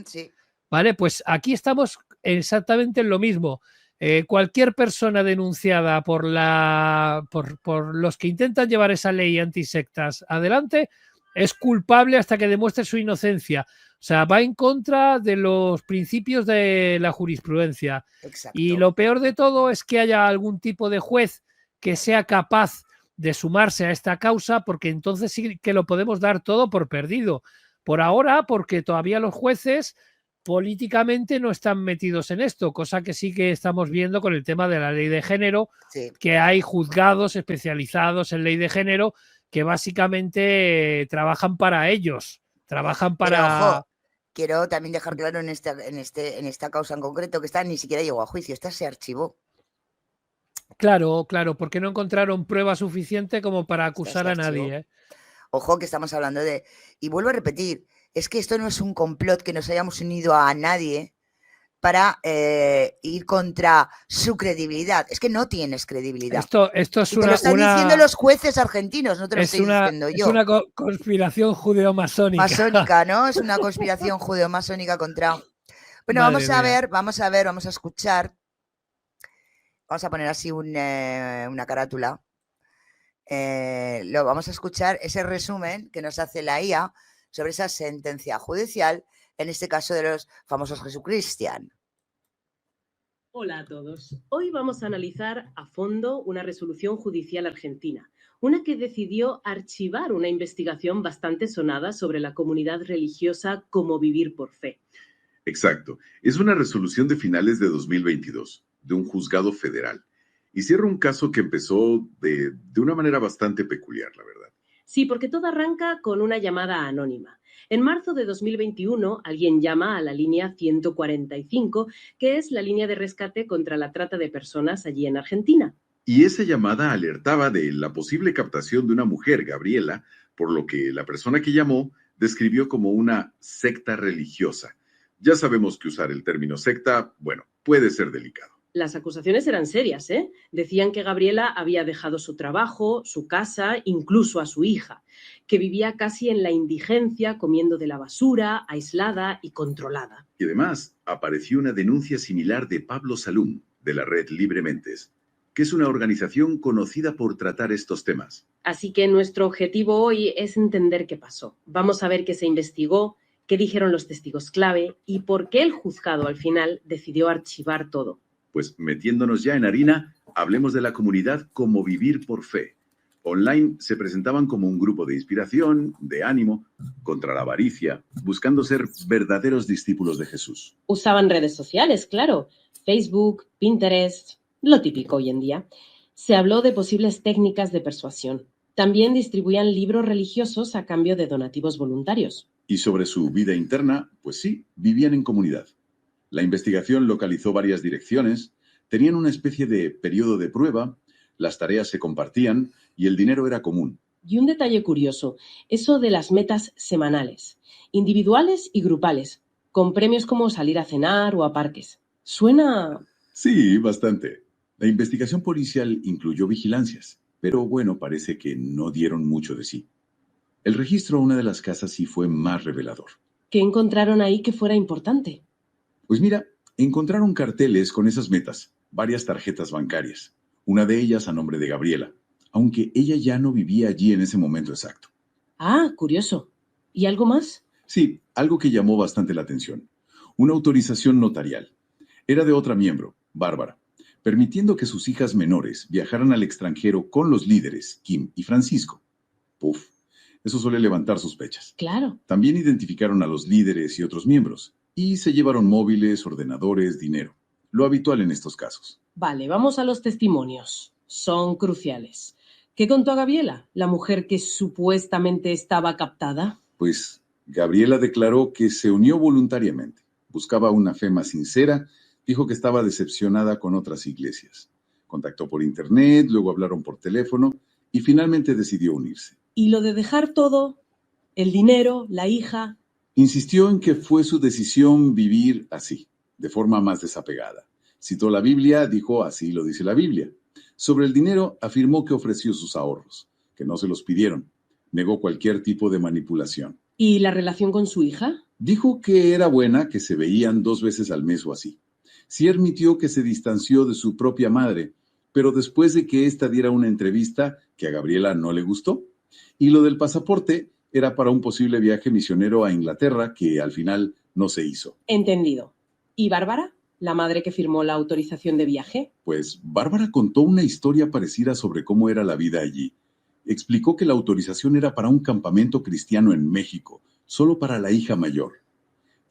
Sí. Vale, pues aquí estamos exactamente en lo mismo. Cualquier persona denunciada por los que intentan llevar esa ley antisectas adelante es culpable hasta que demuestre su inocencia. O sea, va en contra de los principios de la jurisprudencia. Exacto. Y lo peor de todo es que haya algún tipo de juez que sea capaz de sumarse a esta causa, porque entonces sí que lo podemos dar todo por perdido. Por ahora, porque todavía los jueces políticamente no están metidos en esto, cosa que sí que estamos viendo con el tema de la ley de género, Sí. que hay juzgados especializados en ley de género que básicamente trabajan para ellos, trabajan Pero para... ojo, quiero también dejar claro en esta causa en concreto que esta ni siquiera llegó a juicio, esta se archivó. Claro, claro, porque no encontraron prueba suficiente como para acusar a nadie, ¿eh? Ojo que estamos hablando de... Y vuelvo a repetir, es que esto no es un complot que nos hayamos unido a nadie para ir contra su credibilidad. Es que no tienes credibilidad. Esto es y te lo están diciendo los jueces argentinos, no te lo estoy diciendo yo. Es una conspiración judeo-masónica. Masónica, ¿no? Es una conspiración judeo-masónica contra... Bueno, vamos a escuchar. Vamos a poner así una carátula. Vamos a escuchar ese resumen que nos hace la IA sobre esa sentencia judicial, en este caso de los famosos Jesucristian. Hola a todos. Hoy vamos a analizar a fondo una resolución judicial argentina, una que decidió archivar una investigación bastante sonada sobre la comunidad religiosa Como Vivir por Fe. Exacto. Es una resolución de finales de 2022, de un juzgado federal. Y cierra un caso que empezó de una manera bastante peculiar, la verdad. Sí, porque todo arranca con una llamada anónima. En marzo de 2021, alguien llama a la línea 145, que es la línea de rescate contra la trata de personas allí en Argentina. Y esa llamada alertaba de la posible captación de una mujer, Gabriela, por lo que la persona que llamó describió como una secta religiosa. Ya sabemos que usar el término secta, bueno, puede ser delicado. Las acusaciones eran serias, ¿eh? Decían que Gabriela había dejado su trabajo, su casa, incluso a su hija, que vivía casi en la indigencia, comiendo de la basura, aislada y controlada. Y además, apareció una denuncia similar de Pablo Salum, de la red Librementes, que es una organización conocida por tratar estos temas. Así que nuestro objetivo hoy es entender qué pasó. Vamos a ver qué se investigó, qué dijeron los testigos clave y por qué el juzgado al final decidió archivar todo. Pues metiéndonos ya en harina, hablemos de la comunidad Como Vivir por Fe. Online se presentaban como un grupo de inspiración, de ánimo, contra la avaricia, buscando ser verdaderos discípulos de Jesús. Usaban redes sociales, claro, Facebook, Pinterest, lo típico hoy en día. Se habló de posibles técnicas de persuasión. También distribuían libros religiosos a cambio de donativos voluntarios. Y sobre su vida interna, pues sí, vivían en comunidad. La investigación localizó varias direcciones, tenían una especie de periodo de prueba, las tareas se compartían y el dinero era común. Y un detalle curioso, eso de las metas semanales, individuales y grupales, con premios como salir a cenar o a parques. ¿Suena? Sí, bastante. La investigación policial incluyó vigilancias, pero bueno, parece que no dieron mucho de sí. El registro a una de las casas sí fue más revelador. ¿Qué encontraron ahí que fuera importante? Pues mira, encontraron carteles con esas metas, varias tarjetas bancarias, una de ellas a nombre de Gabriela, aunque ella ya no vivía allí en ese momento exacto. Ah, curioso. ¿Y algo más? Sí, algo que llamó bastante la atención. Una autorización notarial. Era de otra miembro, Bárbara, permitiendo que sus hijas menores viajaran al extranjero con los líderes, Kim y Francisco. Puf, eso suele levantar sospechas. Claro. También identificaron a los líderes y otros miembros, y se llevaron móviles, ordenadores, dinero. Lo habitual en estos casos. Vale, vamos a los testimonios. Son cruciales. ¿Qué contó Gabriela, la mujer que supuestamente estaba captada? Pues Gabriela declaró que se unió voluntariamente. Buscaba una fe más sincera, dijo que estaba decepcionada con otras iglesias. Contactó por internet, luego hablaron por teléfono y finalmente decidió unirse. ¿Y lo de dejar todo? ¿El dinero, la hija? Insistió en que fue su decisión vivir así, de forma más desapegada. Citó la Biblia, dijo así lo dice la Biblia. Sobre el dinero, afirmó que ofreció sus ahorros, que no se los pidieron. Negó cualquier tipo de manipulación. ¿Y la relación con su hija? Dijo que era buena, que se veían 2 veces al mes o así. Sí admitió que se distanció de su propia madre, pero después de que ésta diera una entrevista que a Gabriela no le gustó. Y lo del pasaporte era para un posible viaje misionero a Inglaterra que al final no se hizo. Entendido. ¿Y Bárbara, la madre que firmó la autorización de viaje? Pues Bárbara contó una historia parecida sobre cómo era la vida allí. Explicó que la autorización era para un campamento cristiano en México, solo para la hija mayor.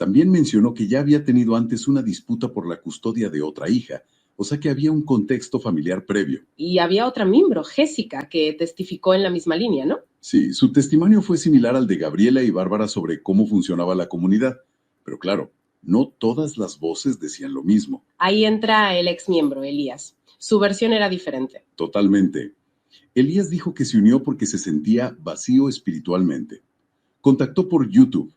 También mencionó que ya había tenido antes una disputa por la custodia de otra hija, o sea que había un contexto familiar previo. Y había otra miembro, Jessica, que testificó en la misma línea, ¿no? Sí, su testimonio fue similar al de Gabriela y Bárbara sobre cómo funcionaba la comunidad. Pero claro, no todas las voces decían lo mismo. Ahí entra el exmiembro, Elías. Su versión era diferente. Totalmente. Elías dijo que se unió porque se sentía vacío espiritualmente. Contactó por YouTube.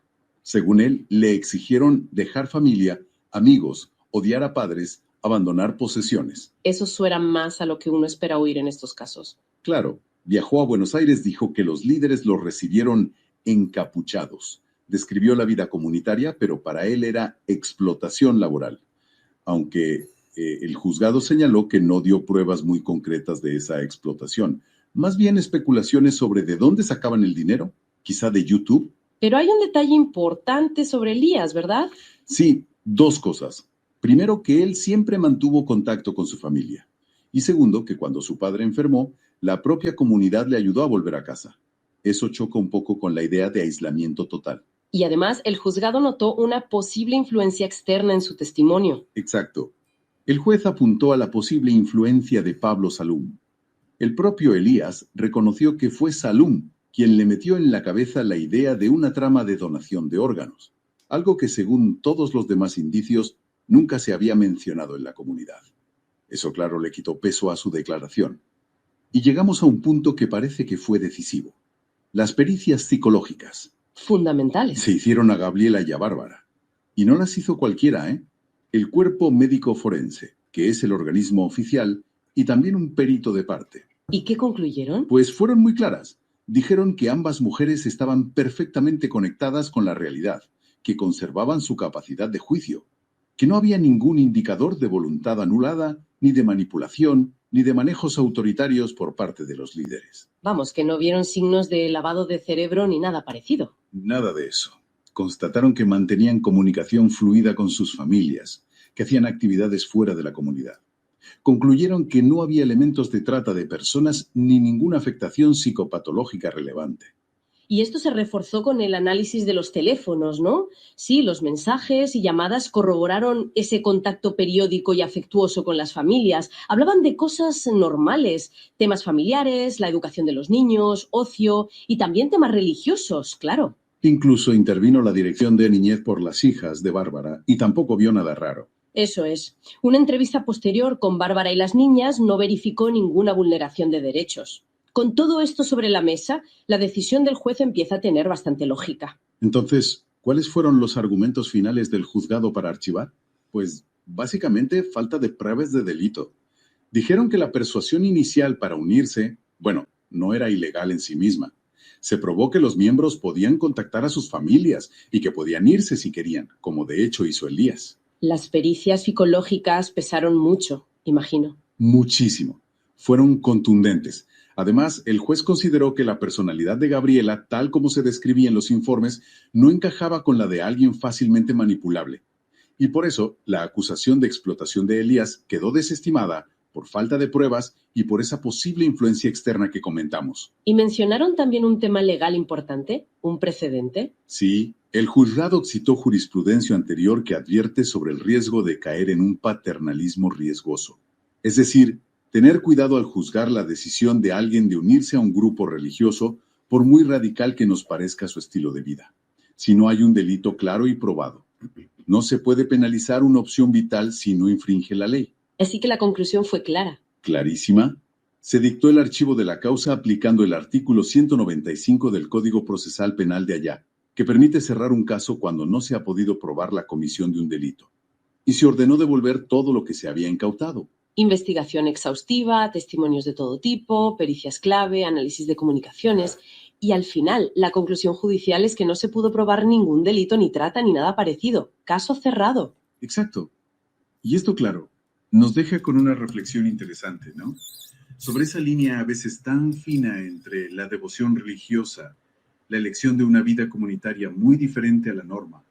Según él, le exigieron dejar familia, amigos, odiar a padres, abandonar posesiones. Eso suena más a lo que uno espera oír en estos casos. Claro, viajó a Buenos Aires, dijo que los líderes lo recibieron encapuchados. Describió la vida comunitaria, pero para él era explotación laboral. Aunque el juzgado señaló que no dio pruebas muy concretas de esa explotación. Más bien especulaciones sobre de dónde sacaban el dinero, quizá de YouTube. Pero hay un detalle importante sobre Elías, ¿verdad? Sí, dos cosas. Primero, que él siempre mantuvo contacto con su familia. Y segundo, que cuando su padre enfermó, la propia comunidad le ayudó a volver a casa. Eso choca un poco con la idea de aislamiento total. Y además, el juzgado notó una posible influencia externa en su testimonio. Exacto. El juez apuntó a la posible influencia de Pablo Salum. El propio Elías reconoció que fue Salum quien le metió en la cabeza la idea de una trama de donación de órganos, algo que según todos los demás indicios nunca se había mencionado en la comunidad. Eso claro le quitó peso a su declaración. Y llegamos a un punto que parece que fue decisivo. Las pericias psicológicas. Fundamentales. Se hicieron a Gabriela y a Bárbara. Y no las hizo cualquiera, ¿eh? El cuerpo médico forense, que es el organismo oficial, y también un perito de parte. ¿Y qué concluyeron? Pues fueron muy claras. Dijeron que ambas mujeres estaban perfectamente conectadas con la realidad, que conservaban su capacidad de juicio, que no había ningún indicador de voluntad anulada, ni de manipulación, ni de manejos autoritarios por parte de los líderes. Vamos, que no vieron signos de lavado de cerebro ni nada parecido. Nada de eso. Constataron que mantenían comunicación fluida con sus familias, que hacían actividades fuera de la comunidad. Concluyeron que no había elementos de trata de personas ni ninguna afectación psicopatológica relevante. Y esto se reforzó con el análisis de los teléfonos, ¿no? Sí, los mensajes y llamadas corroboraron ese contacto periódico y afectuoso con las familias. Hablaban de cosas normales, temas familiares, la educación de los niños, ocio y también temas religiosos, claro. Incluso intervino la Dirección de Niñez por las hijas de Bárbara y tampoco vio nada raro. Eso es. Una entrevista posterior con Bárbara y las niñas no verificó ninguna vulneración de derechos. Con todo esto sobre la mesa, la decisión del juez empieza a tener bastante lógica. Entonces, ¿cuáles fueron los argumentos finales del juzgado para archivar? Pues, básicamente, falta de pruebas de delito. Dijeron que la persuasión inicial para unirse, bueno, no era ilegal en sí misma. Se probó que los miembros podían contactar a sus familias y que podían irse si querían, como de hecho hizo Elías. Las pericias psicológicas pesaron mucho, imagino. Muchísimo. Fueron contundentes. Además, el juez consideró que la personalidad de Gabriela, tal como se describía en los informes, no encajaba con la de alguien fácilmente manipulable. Y por eso, la acusación de explotación de Elías quedó desestimada por falta de pruebas y por esa posible influencia externa que comentamos. ¿Y mencionaron también un tema legal importante? ¿Un precedente? Sí, el juzgado citó jurisprudencia anterior que advierte sobre el riesgo de caer en un paternalismo riesgoso. Es decir, tener cuidado al juzgar la decisión de alguien de unirse a un grupo religioso, por muy radical que nos parezca su estilo de vida, si no hay un delito claro y probado. No se puede penalizar una opción vital si no infringe la ley. Así que la conclusión fue clara. Clarísima. Se dictó el archivo de la causa aplicando el artículo 195 del Código Procesal Penal de allá, que permite cerrar un caso cuando no se ha podido probar la comisión de un delito. Y se ordenó devolver todo lo que se había incautado. Investigación exhaustiva, testimonios de todo tipo, pericias clave, análisis de comunicaciones. Y al final, la conclusión judicial es que no se pudo probar ningún delito, ni trata, ni nada parecido. Caso cerrado. Exacto. Y esto, claro, nos deja con una reflexión interesante, ¿no? Sobre esa línea a veces tan fina entre la devoción religiosa, la elección de una vida comunitaria muy diferente a la norma,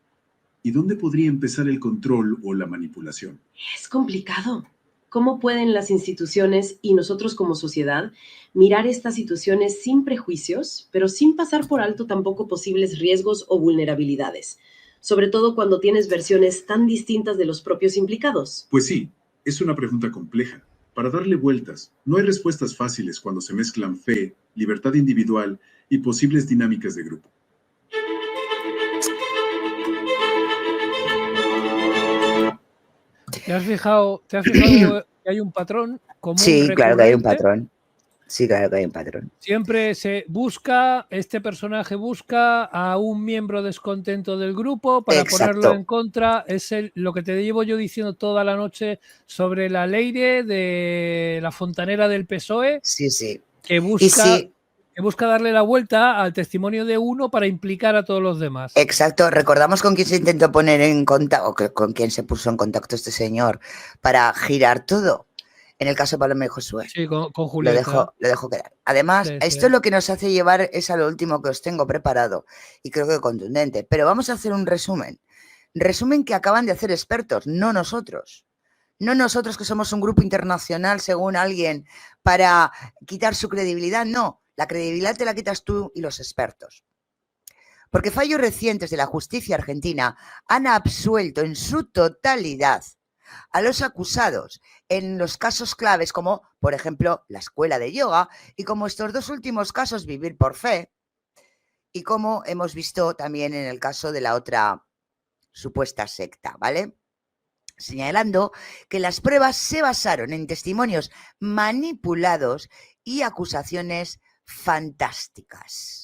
y dónde podría empezar el control o la manipulación. Es complicado. ¿Cómo pueden las instituciones y nosotros como sociedad mirar estas situaciones sin prejuicios, pero sin pasar por alto tampoco posibles riesgos o vulnerabilidades? sobre todo cuando tienes versiones tan distintas de los propios implicados? Pues sí, es una pregunta compleja. Para darle vueltas, no hay respuestas fáciles cuando se mezclan fe, libertad individual y posibles dinámicas de grupo. ¿Te has fijado que hay un patrón común? Sí, claro que hay un recurrente? patrón. Sí, claro que hay un patrón. Siempre este personaje busca a un miembro descontento del grupo para ponerlo en contra. Es lo que te llevo yo diciendo toda la noche sobre la Leire de la fontanera del PSOE, Sí, sí. que busca darle la vuelta al testimonio de uno para implicar a todos los demás. Exacto. Recordamos con quién se intentó poner en contacto, o con quién se puso en contacto este señor para girar todo. En el caso de Paloma y Josué. Sí, con Julieta. Lo dejo quedar. Además, Sí, esto lo que nos hace llevar es a lo último que os tengo preparado y creo que contundente. Pero vamos a hacer un resumen. Resumen que acaban de hacer expertos, no nosotros. No nosotros que somos un grupo internacional, según alguien, para quitar su credibilidad. No, la credibilidad te la quitas tú y los expertos. Porque fallos recientes de la justicia argentina han absuelto en su totalidad a los acusados en los casos claves como, por ejemplo, la escuela de yoga y como estos dos últimos casos, Vivir por Fe, y como hemos visto también en el caso de la otra supuesta secta, ¿vale? Señalando que las pruebas se basaron en testimonios manipulados y acusaciones fantásticas.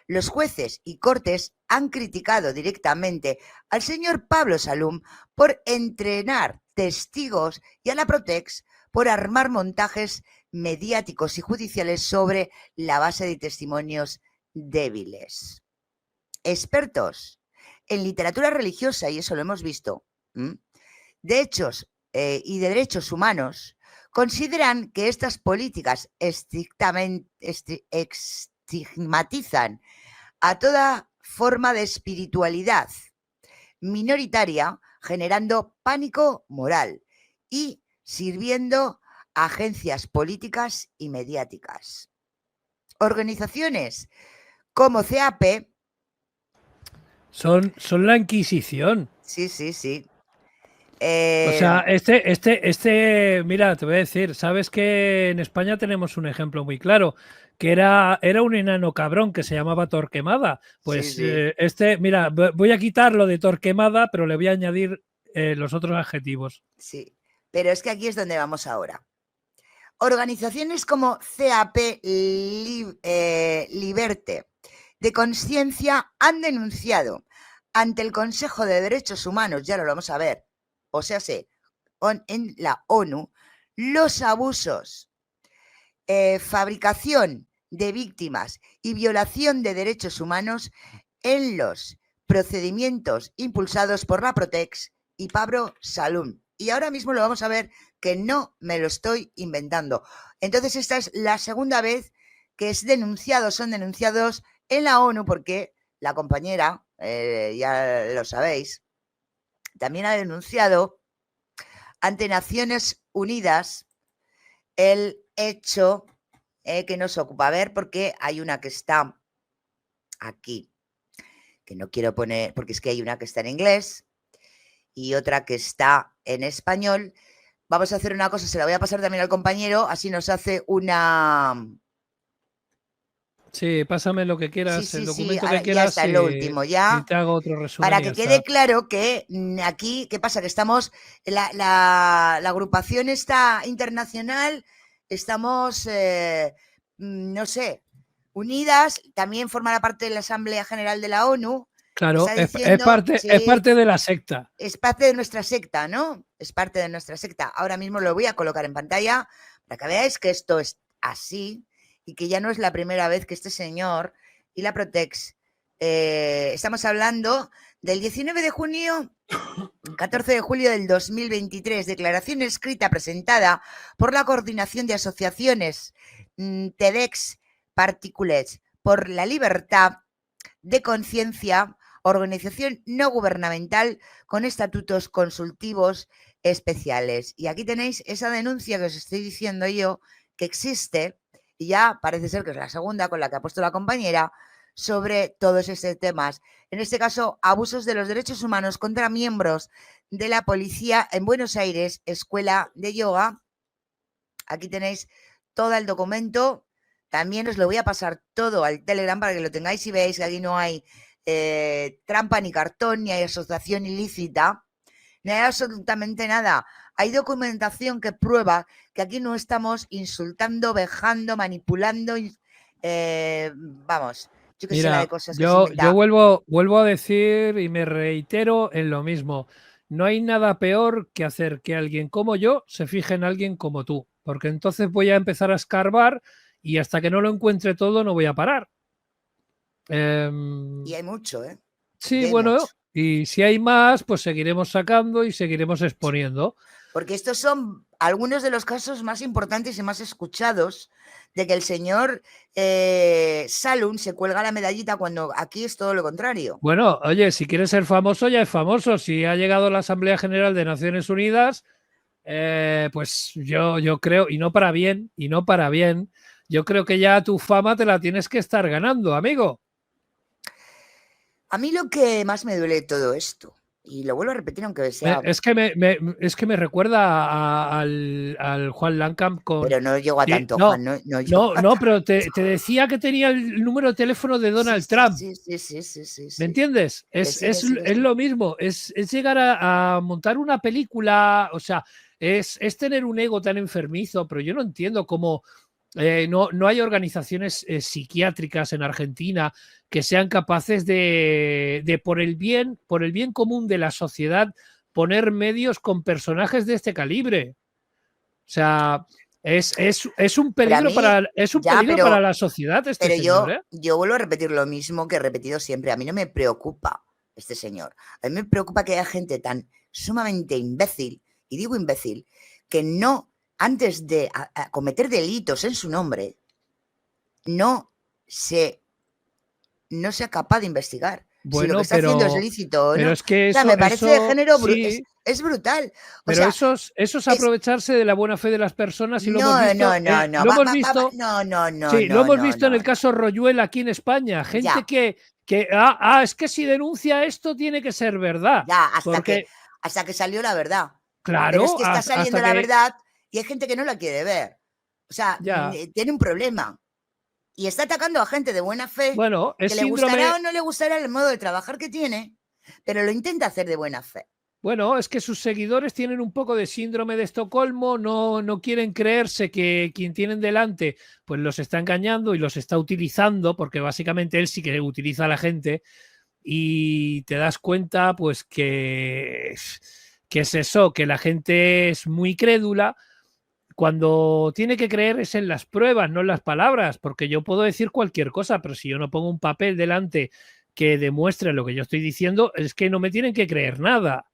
Los jueces y cortes han criticado directamente al señor Pablo Salum por entrenar testigos y a la Protex por armar montajes mediáticos y judiciales sobre la base de testimonios débiles. Expertos en literatura religiosa, y eso lo hemos visto, de hechos y de derechos humanos, consideran que estas políticas estrictamente estigmatizan a toda forma de espiritualidad minoritaria, generando pánico moral y sirviendo a agencias políticas y mediáticas. Organizaciones como CAP son la Inquisición. Sí, sí, sí. O sea, mira, te voy a decir, sabes que en España tenemos un ejemplo muy claro, que era un enano cabrón que se llamaba Torquemada. Pues sí, sí. Mira, voy a quitarlo de Torquemada, pero le voy a añadir los otros adjetivos. Sí, pero es que aquí es donde vamos ahora. Organizaciones como CAP Liberte de Conciencia han denunciado ante el Consejo de Derechos Humanos, ya lo vamos a ver, o sea, en la ONU, los abusos, fabricación de víctimas y violación de derechos humanos en los procedimientos impulsados por la Protex y Pablo Salum. Y ahora mismo lo vamos a ver, que no me lo estoy inventando. Entonces esta es la segunda vez que son denunciados en la ONU, porque la compañera, ya lo sabéis, también ha denunciado ante Naciones Unidas el hecho que nos ocupa. A ver, porque hay una que está aquí, que no quiero poner, porque es que hay una que está en inglés y otra que está en español. Vamos a hacer una cosa, se la voy a pasar también al compañero, así nos hace una... Sí, pásame lo que quieras, Sí, el documento que quieras. Ya está, lo último, ya. Y te hago otro resumen. Para que quede claro que aquí, ¿qué pasa? Que estamos, la agrupación esta internacional, estamos, no sé, unidas, también forma parte de la Asamblea General de la ONU. Claro, es parte de la secta. Es parte de nuestra secta, ¿no? Es parte de nuestra secta. Ahora mismo lo voy a colocar en pantalla para que veáis que esto es así y que ya no es la primera vez que este señor y la Protex, estamos hablando del 19 de junio, 14 de julio del 2023, declaración escrita presentada por la Coordinación de Asociaciones TEDx Particulares por la Libertad de Conciencia, organización no gubernamental con estatutos consultivos especiales. Y aquí tenéis esa denuncia que os estoy diciendo yo que existe, y ya parece ser que es la segunda con la que ha puesto la compañera, sobre todos estos temas. En este caso, abusos de los derechos humanos contra miembros de la policía en Buenos Aires, escuela de yoga. Aquí tenéis todo el documento. También os lo voy a pasar todo al Telegram para que lo tengáis y veáis que aquí no hay trampa ni cartón, ni hay asociación ilícita, ni hay absolutamente nada. Hay documentación que prueba que aquí no estamos insultando, vejando, manipulando, vamos, yo que sé la de cosas que se yo inventa. vuelvo a decir y me reitero en lo mismo. No hay nada peor que hacer que alguien como yo se fije en alguien como tú, porque entonces voy a empezar a escarbar y hasta que no lo encuentre todo no voy a parar. Y hay mucho, ¿eh? Sí, y hay bueno, mucho. y si hay más, pues seguiremos sacando y seguiremos exponiendo. Porque estos son algunos de los casos más importantes y más escuchados de que el señor Salum se cuelga la medallita cuando aquí es todo lo contrario. Bueno, oye, si quieres ser famoso, ya es famoso. Si ha llegado a la Asamblea General de Naciones Unidas, pues yo creo, y no para bien, yo creo que ya tu fama te la tienes que estar ganando, amigo. A mí lo que más me duele de todo esto, y lo vuelvo a repetir aunque sea... Es que me recuerda al Juan Lancam con... Pero no llego a tanto, no, Juan, no llego a no, pero te decía que tenía el número de teléfono de Donald Trump. Sí. ¿Me entiendes? Que sí. Es lo mismo, es llegar a montar una película, o sea, es tener un ego tan enfermizo, pero yo no entiendo cómo no hay organizaciones psiquiátricas en Argentina que sean capaces de por el bien común de la sociedad, poner medios con personajes de este calibre. O sea, es un peligro para la sociedad este pero señor, ¿eh? yo vuelvo a repetir lo mismo que he repetido siempre. A mí no me preocupa este señor. A mí me preocupa que haya gente tan sumamente imbécil, y digo imbécil, que no, antes de cometer delitos en su nombre, no sea capaz de investigar. Bueno, si lo que está haciendo es lícito o pero no. es que eso, o sea, me parece de género sí, es brutal. Pero eso es aprovecharse de la buena fe de las personas y lo hemos visto. Lo hemos visto. Sí, lo hemos visto en el caso Royuela aquí en España. Gente que es que si denuncia esto tiene que ser verdad. Ya, hasta que salió la verdad. Claro. Pero es que está saliendo la verdad y hay gente que no la quiere ver. O sea, tiene un problema. Y está atacando a gente de buena fe, bueno, que le gustará o no le gustará el modo de trabajar que tiene, pero lo intenta hacer de buena fe. Bueno, es que sus seguidores tienen un poco de síndrome de Estocolmo, no quieren creerse que quien tienen delante pues los está engañando y los está utilizando, porque básicamente él sí que utiliza a la gente, y te das cuenta pues que es eso, que la gente es muy crédula. Cuando tiene que creer es en las pruebas, no en las palabras, porque yo puedo decir cualquier cosa, pero si yo no pongo un papel delante que demuestre lo que yo estoy diciendo, es que no me tienen que creer nada.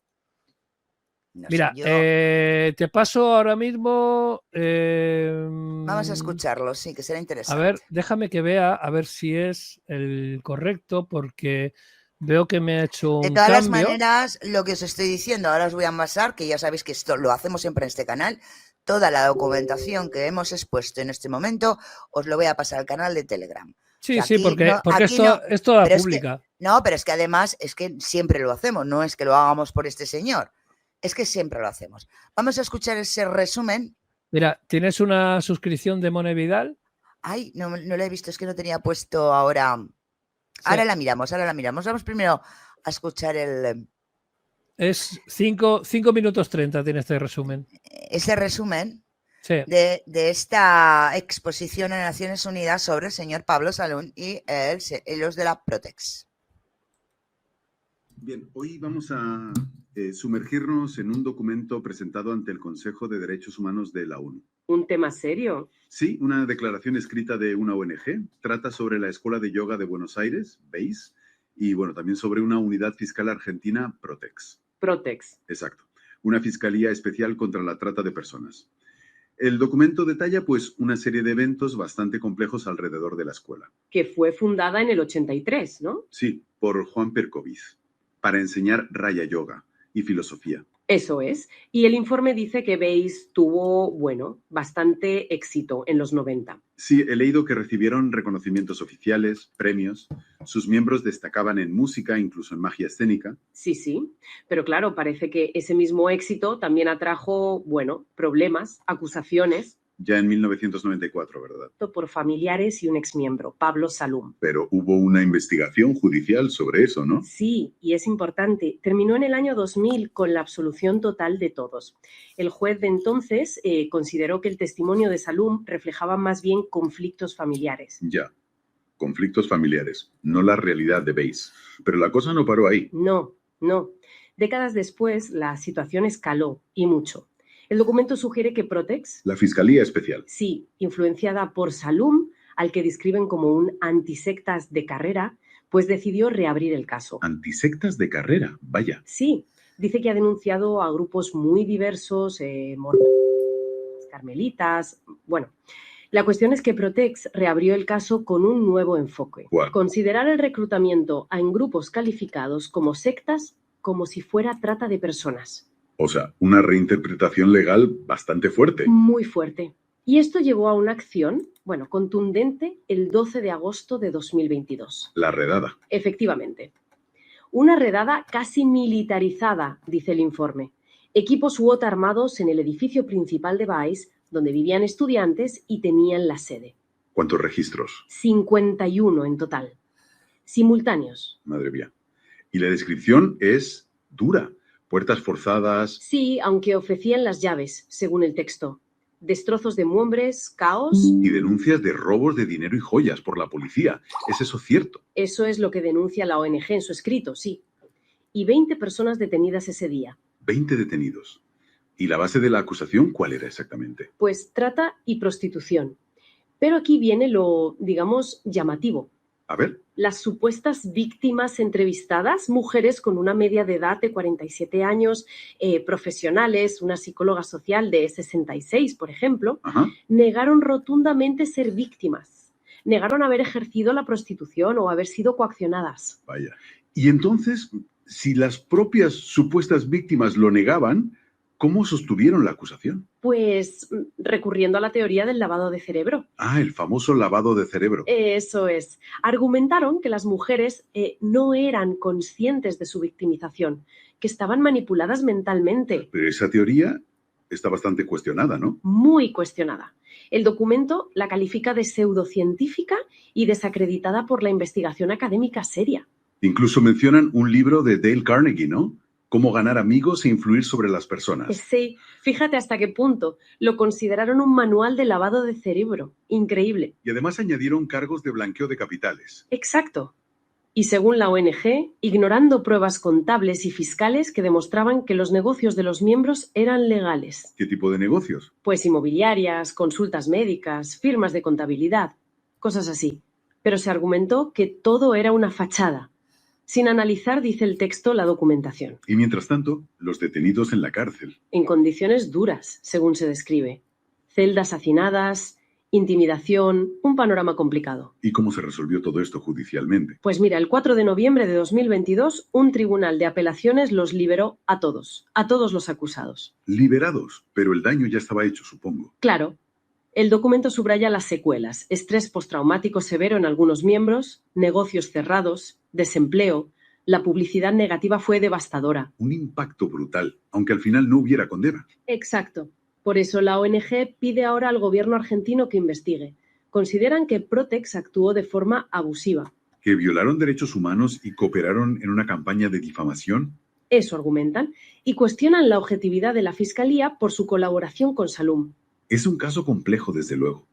No Mira, sé, te paso ahora mismo... vamos a escucharlo, sí, que será interesante. A ver, déjame que vea, a ver si es el correcto, porque veo que me ha hecho un cambio. De todas las maneras, lo que os estoy diciendo, ahora os voy a envasar, que ya sabéis que esto lo hacemos siempre en este canal, toda la documentación que hemos expuesto en este momento, os lo voy a pasar al canal de Telegram. Sí, o sea, sí, porque esto la pública. Pero es que además es que siempre lo hacemos, no es que lo hagamos por este señor, es que siempre lo hacemos. Vamos a escuchar ese resumen. Mira, ¿tienes una suscripción de Monevidal? Ay, no lo he visto, es que no tenía puesto ahora. Sí. Ahora la miramos. Vamos primero a escuchar el... Es 5 minutos 30 tiene este resumen. Ese resumen sí. de esta exposición a Naciones Unidas sobre el señor Pablo Salum y los de la Protex. Bien, hoy vamos a sumergirnos en un documento presentado ante el Consejo de Derechos Humanos de la ONU. ¿Un tema serio? Sí, una declaración escrita de una ONG. Trata sobre la Escuela de Yoga de Buenos Aires, BASE, y bueno, también sobre una unidad fiscal argentina, Protex. Protex. Exacto. Una fiscalía especial contra la trata de personas. El documento detalla, pues, una serie de eventos bastante complejos alrededor de la escuela. Que fue fundada en el 83, ¿no? Sí, por Juan Percoviz, para enseñar Raya Yoga y filosofía. Eso es. Y el informe dice que Weiss tuvo, bueno, bastante éxito en los 90. Sí, he leído que recibieron reconocimientos oficiales, premios. Sus miembros destacaban en música, incluso en magia escénica. Sí, sí. Pero claro, parece que ese mismo éxito también atrajo, bueno, problemas, acusaciones. Ya en 1994, ¿verdad? Por familiares y un exmiembro, Pablo Salum. Pero hubo una investigación judicial sobre eso, ¿no? Sí, y es importante. Terminó en el año 2000 con la absolución total de todos. El juez de entonces consideró que el testimonio de Salum reflejaba más bien conflictos familiares. Ya, conflictos familiares, no la realidad de Weiss. Pero la cosa no paró ahí. No. Décadas después, la situación escaló, y mucho. El documento sugiere que Protex... La Fiscalía Especial. Sí, influenciada por Salum, al que describen como un antisectas de carrera, pues decidió reabrir el caso. Antisectas de carrera, vaya. Sí, dice que ha denunciado a grupos muy diversos, carmelitas, bueno... La cuestión es que Protex reabrió el caso con un nuevo enfoque. ¿Cuál? Considerar el reclutamiento en grupos calificados como sectas como si fuera trata de personas. O sea, una reinterpretación legal bastante fuerte. Muy fuerte. Y esto llevó a una acción, bueno, contundente el 12 de agosto de 2022. La redada. Efectivamente. Una redada casi militarizada, dice el informe. Equipos SWAT armados en el edificio principal de Weiss, donde vivían estudiantes y tenían la sede. ¿Cuántos registros? 51 en total. Simultáneos. Madre mía. Y la descripción es dura. Puertas forzadas. Sí, aunque ofrecían las llaves, según el texto. Destrozos de muebles, caos... Y denuncias de robos de dinero y joyas por la policía. ¿Es eso cierto? Eso es lo que denuncia la ONG en su escrito, sí. Y 20 personas detenidas ese día. 20 detenidos. ¿Y la base de la acusación cuál era exactamente? Pues trata y prostitución. Pero aquí viene lo, digamos, llamativo. A ver. Las supuestas víctimas entrevistadas, mujeres con una media de edad de 47 años, profesionales, una psicóloga social de 66, por ejemplo, negaron rotundamente ser víctimas. Negaron haber ejercido la prostitución o haber sido coaccionadas. Vaya. Y entonces, si las propias supuestas víctimas lo negaban, ¿cómo sostuvieron la acusación? Pues recurriendo a la teoría del lavado de cerebro. Ah, el famoso lavado de cerebro. Eso es. Argumentaron que las mujeres no eran conscientes de su victimización, que estaban manipuladas mentalmente. Pero esa teoría está bastante cuestionada, ¿no? Muy cuestionada. El documento la califica de pseudocientífica y desacreditada por la investigación académica seria. Incluso mencionan un libro de Dale Carnegie, ¿no? Cómo ganar amigos e influir sobre las personas. Sí, fíjate hasta qué punto. Lo consideraron un manual de lavado de cerebro. Increíble. Y además añadieron cargos de blanqueo de capitales. Exacto. Y según la ONG, ignorando pruebas contables y fiscales que demostraban que los negocios de los miembros eran legales. ¿Qué tipo de negocios? Pues inmobiliarias, consultas médicas, firmas de contabilidad, cosas así. Pero se argumentó que todo era una fachada. Sin analizar, dice el texto, la documentación. Y mientras tanto, los detenidos en la cárcel. En condiciones duras, según se describe. Celdas hacinadas, intimidación, un panorama complicado. ¿Y cómo se resolvió todo esto judicialmente? Pues mira, el 4 de noviembre de 2022, un tribunal de apelaciones los liberó a todos los acusados. Liberados, pero el daño ya estaba hecho, supongo. Claro. El documento subraya las secuelas, estrés postraumático severo en algunos miembros, negocios cerrados, desempleo. La publicidad negativa fue devastadora. Un impacto brutal, aunque al final no hubiera condena. Exacto. Por eso la ONG pide ahora al gobierno argentino que investigue. Consideran que Protex actuó de forma abusiva. ¿Que violaron derechos humanos y cooperaron en una campaña de difamación? Eso argumentan. Y cuestionan la objetividad de la Fiscalía por su colaboración con Salum. Es un caso complejo, desde luego.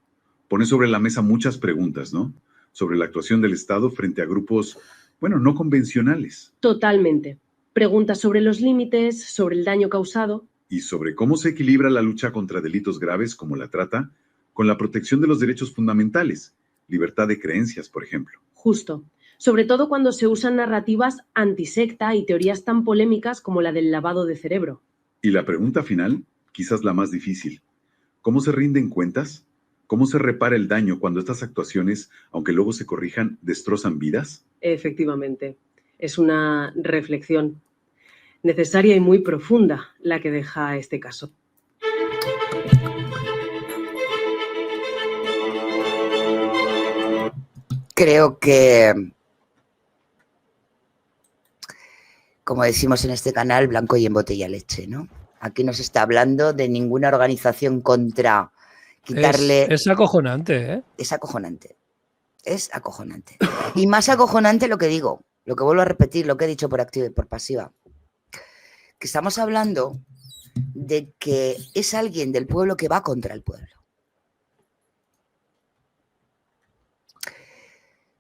Pone sobre la mesa muchas preguntas, ¿no? Sobre la actuación del Estado frente a grupos, bueno, no convencionales. Totalmente. Preguntas sobre los límites, sobre el daño causado. Y sobre cómo se equilibra la lucha contra delitos graves como la trata con la protección de los derechos fundamentales, libertad de creencias, por ejemplo. Justo. Sobre todo cuando se usan narrativas antisecta y teorías tan polémicas como la del lavado de cerebro. Y la pregunta final, quizás la más difícil. ¿Cómo se rinden cuentas? ¿Cómo se repara el daño cuando estas actuaciones, aunque luego se corrijan, destrozan vidas? Efectivamente. Es una reflexión. necesaria y muy profunda la que deja este caso. Creo que, como decimos en este canal, blanco y en botella leche, ¿no? Aquí no se está hablando de ninguna organización contra quitarle... Es acojonante, ¿eh? Es acojonante. Es acojonante. Y más acojonante lo que digo, lo que vuelvo a repetir, lo que he dicho por activa y por pasiva. Que estamos hablando de que es alguien del pueblo que va contra el pueblo.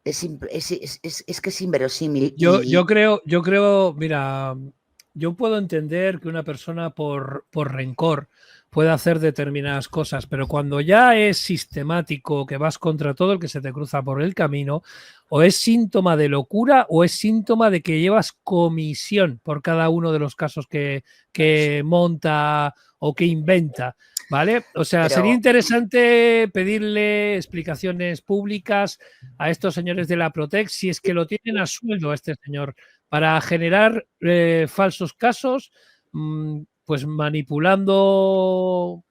Es que es inverosímil. Yo creo, mira, yo puedo entender que una persona por rencor puede hacer determinadas cosas, pero cuando ya es sistemático, que vas contra todo el que se te cruza por el camino, o es síntoma de locura o es síntoma de que llevas comisión por cada uno de los casos que monta o que inventa, ¿vale? O sea, Pero... sería interesante pedirle explicaciones públicas a estos señores de la Protec si es que lo tienen a sueldo a este señor para generar falsos casos, pues manipulando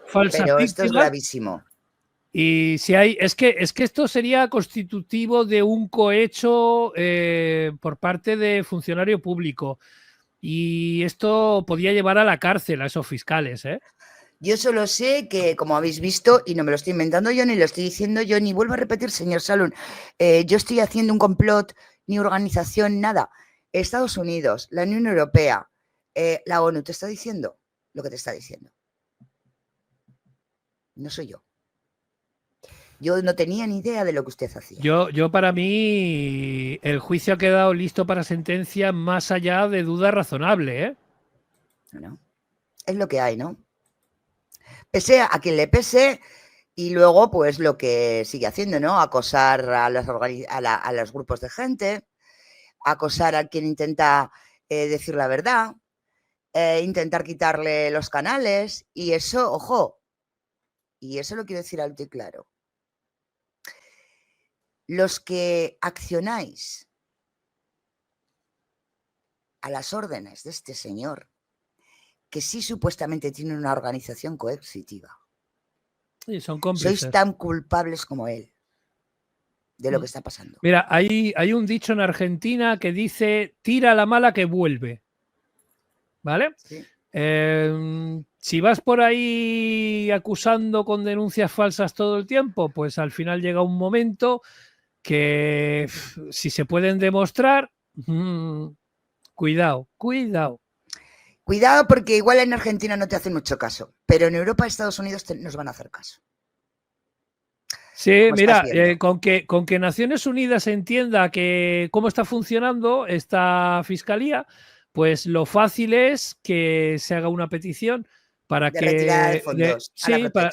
falsas pero víctimas. Esto es gravísimo. Y si hay, es que esto sería constitutivo de un cohecho por parte de funcionario público. Y esto podía llevar a la cárcel a esos fiscales, ¿eh? Yo solo sé que, como habéis visto, y no me lo estoy inventando yo, ni lo estoy diciendo yo, ni vuelvo a repetir, señor Salún, yo estoy haciendo un complot, ni organización, nada. Estados Unidos, la Unión Europea, la ONU, te está diciendo lo que te está diciendo. No soy yo. Yo no tenía ni idea de lo que usted hacía. Yo para mí, el juicio ha quedado listo para sentencia más allá de duda razonable, ¿eh? No. Es lo que hay, ¿no? Pese a quien le pese, y luego, pues, lo que sigue haciendo, ¿no? Acosar a los grupos de gente, acosar a quien intenta decir la verdad, intentar quitarle los canales, y eso, ojo, y eso lo quiero decir alto y claro. Los que accionáis a las órdenes de este señor, que sí supuestamente tiene una organización coercitiva, sí, son cómplices. Sois tan culpables como él de lo que está pasando. Mira, hay un dicho en Argentina que dice, tira la mala que vuelve. ¿Vale? Sí. Si vas por ahí acusando con denuncias falsas todo el tiempo, pues al final llega un momento que si se pueden demostrar, cuidado. Cuidado, porque igual en Argentina no te hacen mucho caso, pero en Europa y Estados Unidos nos van a hacer caso. Sí, mira, con que Naciones Unidas entienda cómo está funcionando esta fiscalía, pues lo fácil es que se haga una petición para que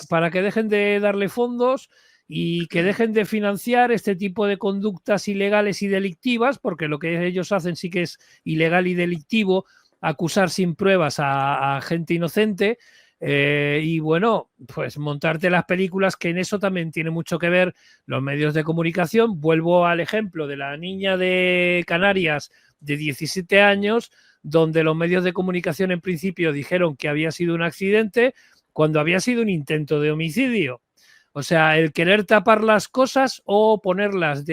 para que dejen de darle fondos y que dejen de financiar este tipo de conductas ilegales y delictivas, porque lo que ellos hacen sí que es ilegal y delictivo, acusar sin pruebas a gente inocente. Y bueno, pues montarte las películas, que en eso también tiene mucho que ver los medios de comunicación. Vuelvo al ejemplo de la niña de Canarias de 17 años, donde los medios de comunicación en principio dijeron que había sido un accidente cuando había sido un intento de homicidio. O sea, el querer tapar las cosas o ponerlas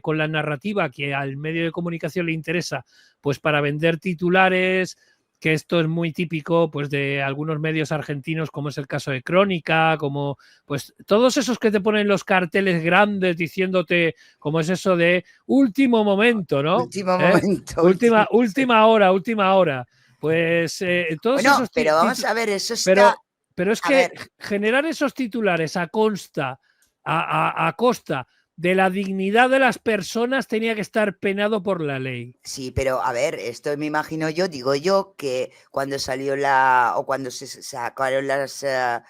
con la narrativa que al medio de comunicación le interesa, pues para vender titulares, que esto es muy típico pues de algunos medios argentinos, como es el caso de Crónica, como pues todos esos que te ponen los carteles grandes diciéndote, como es eso de último momento, ¿no? Momento. Última hora. Pues todos bueno, esos pero vamos a ver, eso está... Pero es que generar esos titulares a costa de la dignidad de las personas tenía que estar penado por la ley. Sí, pero a ver, esto me imagino yo, digo yo, que cuando salió cuando se sacaron ahora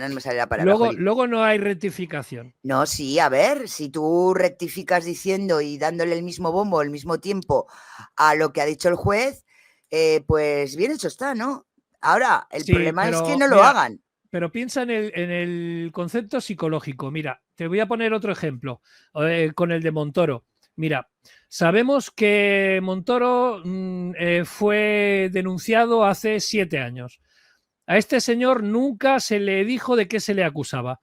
no me sale la palabra. Luego no hay rectificación. No, sí, a ver, si tú rectificas diciendo y dándole el mismo bombo al mismo tiempo a lo que ha dicho el juez, pues bien hecho está, ¿no? Ahora, el problema es que no lo hagan. Pero piensa en el concepto psicológico. Mira, te voy a poner otro ejemplo con el de Montoro. Mira, sabemos que Montoro fue denunciado hace 7 años. A este señor nunca se le dijo de qué se le acusaba.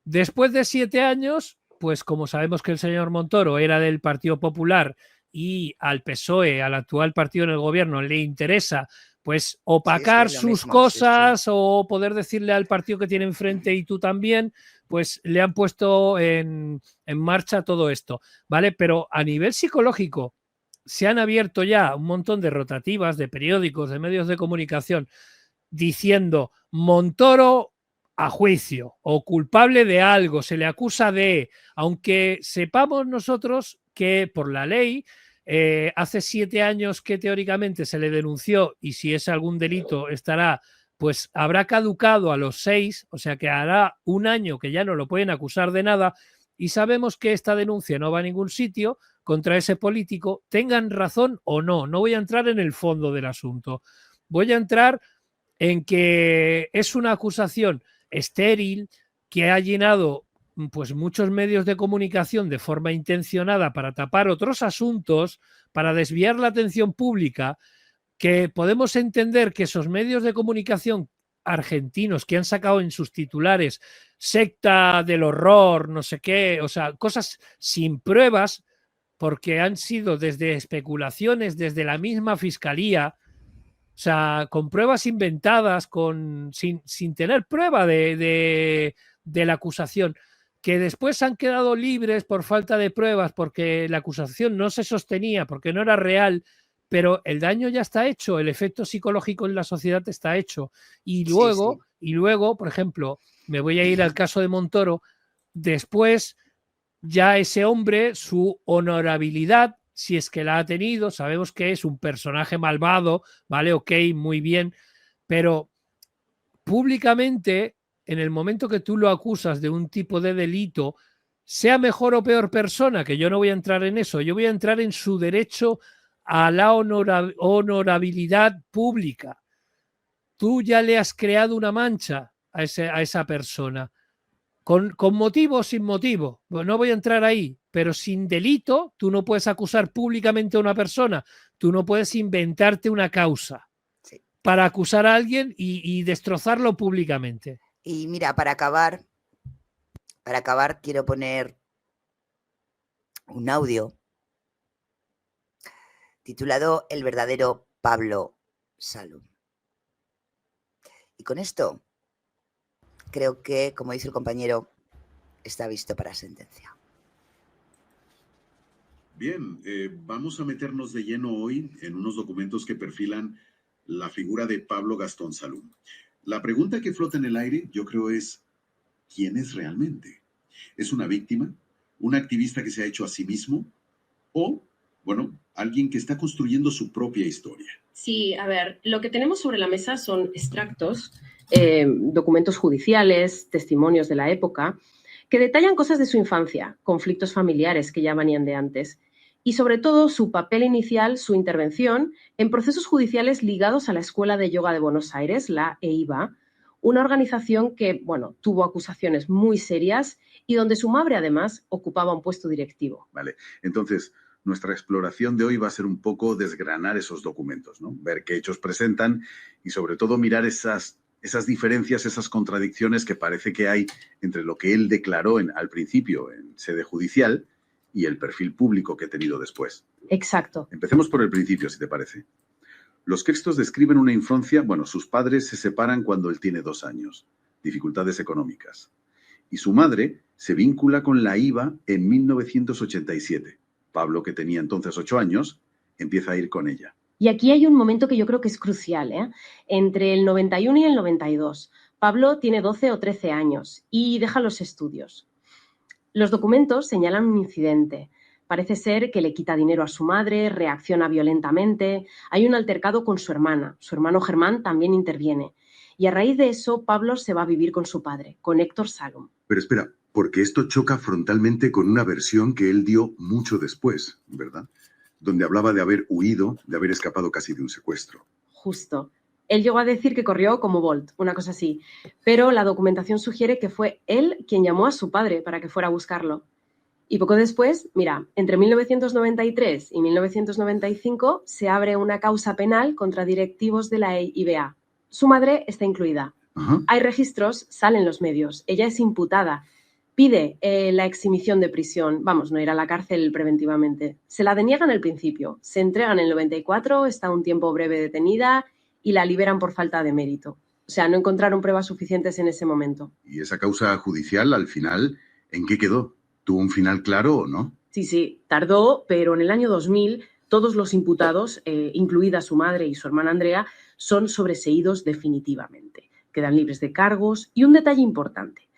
Después de 7 años, pues como sabemos que el señor Montoro era del Partido Popular y al PSOE, al actual partido en el gobierno, le interesa pues opacar sus cosas o poder decirle al partido que tiene enfrente y tú también, pues le han puesto en marcha todo esto, ¿vale? Pero a nivel psicológico se han abierto ya un montón de rotativas de periódicos, de medios de comunicación, diciendo Montoro a juicio o culpable de algo, se le acusa de, aunque sepamos nosotros que por la ley hace 7 años que teóricamente se le denunció y si es algún delito estará, pues habrá caducado a los 6, o sea que hará 1 año que ya no lo pueden acusar de nada y sabemos que esta denuncia no va a ningún sitio contra ese político, tengan razón o no. No voy a entrar en el fondo del asunto, voy a entrar en que es una acusación estéril que ha llenado pues muchos medios de comunicación de forma intencionada para tapar otros asuntos, para desviar la atención pública, que podemos entender que esos medios de comunicación argentinos que han sacado en sus titulares secta del horror, no sé qué, o sea, cosas sin pruebas, porque han sido desde especulaciones, desde la misma fiscalía, o sea, con pruebas inventadas, sin tener prueba de la acusación, que después han quedado libres por falta de pruebas, porque la acusación no se sostenía, porque no era real, pero el daño ya está hecho, el efecto psicológico en la sociedad está hecho. Y luego, por ejemplo, me voy a ir al caso de Montoro, después ya ese hombre, su honorabilidad, si es que la ha tenido, sabemos que es un personaje malvado, ¿vale? Ok, muy bien, pero públicamente, en el momento que tú lo acusas de un tipo de delito, sea mejor o peor persona, que yo no voy a entrar en eso, yo voy a entrar en su derecho a la honorabilidad pública. Tú ya le has creado una mancha a esa persona. Con motivo o sin motivo, no voy a entrar ahí, pero sin delito tú no puedes acusar públicamente a una persona, tú no puedes inventarte una causa para acusar a alguien y destrozarlo públicamente. Y mira, para acabar quiero poner un audio titulado El verdadero Pablo Salum. Y con esto creo que, como dice el compañero, está visto para sentencia. Bien, vamos a meternos de lleno hoy en unos documentos que perfilan la figura de Pablo Gastón Salum. La pregunta que flota en el aire, yo creo, es ¿quién es realmente? ¿Es una víctima? ¿Un activista que se ha hecho a sí mismo? ¿O, bueno, alguien que está construyendo su propia historia? Sí, a ver, lo que tenemos sobre la mesa son extractos, documentos judiciales, testimonios de la época, que detallan cosas de su infancia, conflictos familiares que ya venían de antes, y sobre todo su papel inicial, su intervención en procesos judiciales ligados a la Escuela de Yoga de Buenos Aires, la EIBA, una organización que, bueno, tuvo acusaciones muy serias y donde su madre, además, ocupaba un puesto directivo. Vale, entonces, nuestra exploración de hoy va a ser un poco desgranar esos documentos, ¿no? Ver qué hechos presentan y, sobre todo, mirar esas diferencias, esas contradicciones que parece que hay entre lo que él declaró al principio en sede judicial y el perfil público que ha tenido después. Exacto. Empecemos por el principio, si te parece. Los textos describen una infancia, bueno, sus padres se separan cuando él tiene 2 años, dificultades económicas, y su madre se vincula con la IVA en 1987. Pablo, que tenía entonces 8 años, empieza a ir con ella. Y aquí hay un momento que yo creo que es crucial, ¿eh? Entre el 91 y el 92. Pablo tiene 12 o 13 años y deja los estudios. Los documentos señalan un incidente. Parece ser que le quita dinero a su madre, reacciona violentamente. Hay un altercado con su hermana. Su hermano Germán también interviene. Y a raíz de eso, Pablo se va a vivir con su padre, con Héctor Salum. Pero espera, porque esto choca frontalmente con una versión que él dio mucho después, ¿verdad? Donde hablaba de haber huido, de haber escapado casi de un secuestro. Justo. Él llegó a decir que corrió como Bolt, una cosa así. Pero la documentación sugiere que fue él quien llamó a su padre para que fuera a buscarlo. Y poco después, mira, entre 1993 y 1995 se abre una causa penal contra directivos de la EIBA. Su madre está incluida. Hay registros, salen los medios. Ella es imputada. Pide la exhibición de prisión. Vamos, no ir a la cárcel preventivamente. Se la deniegan al principio. Se entrega en el 94, está un tiempo breve detenida y la liberan por falta de mérito. O sea, no encontraron pruebas suficientes en ese momento. ¿Y esa causa judicial, al final, en qué quedó? ¿Tuvo un final claro o no? Sí, tardó, pero en el año 2000 todos los imputados, incluida su madre y su hermana Andrea, son sobreseídos definitivamente. Quedan libres de cargos y un detalle importante.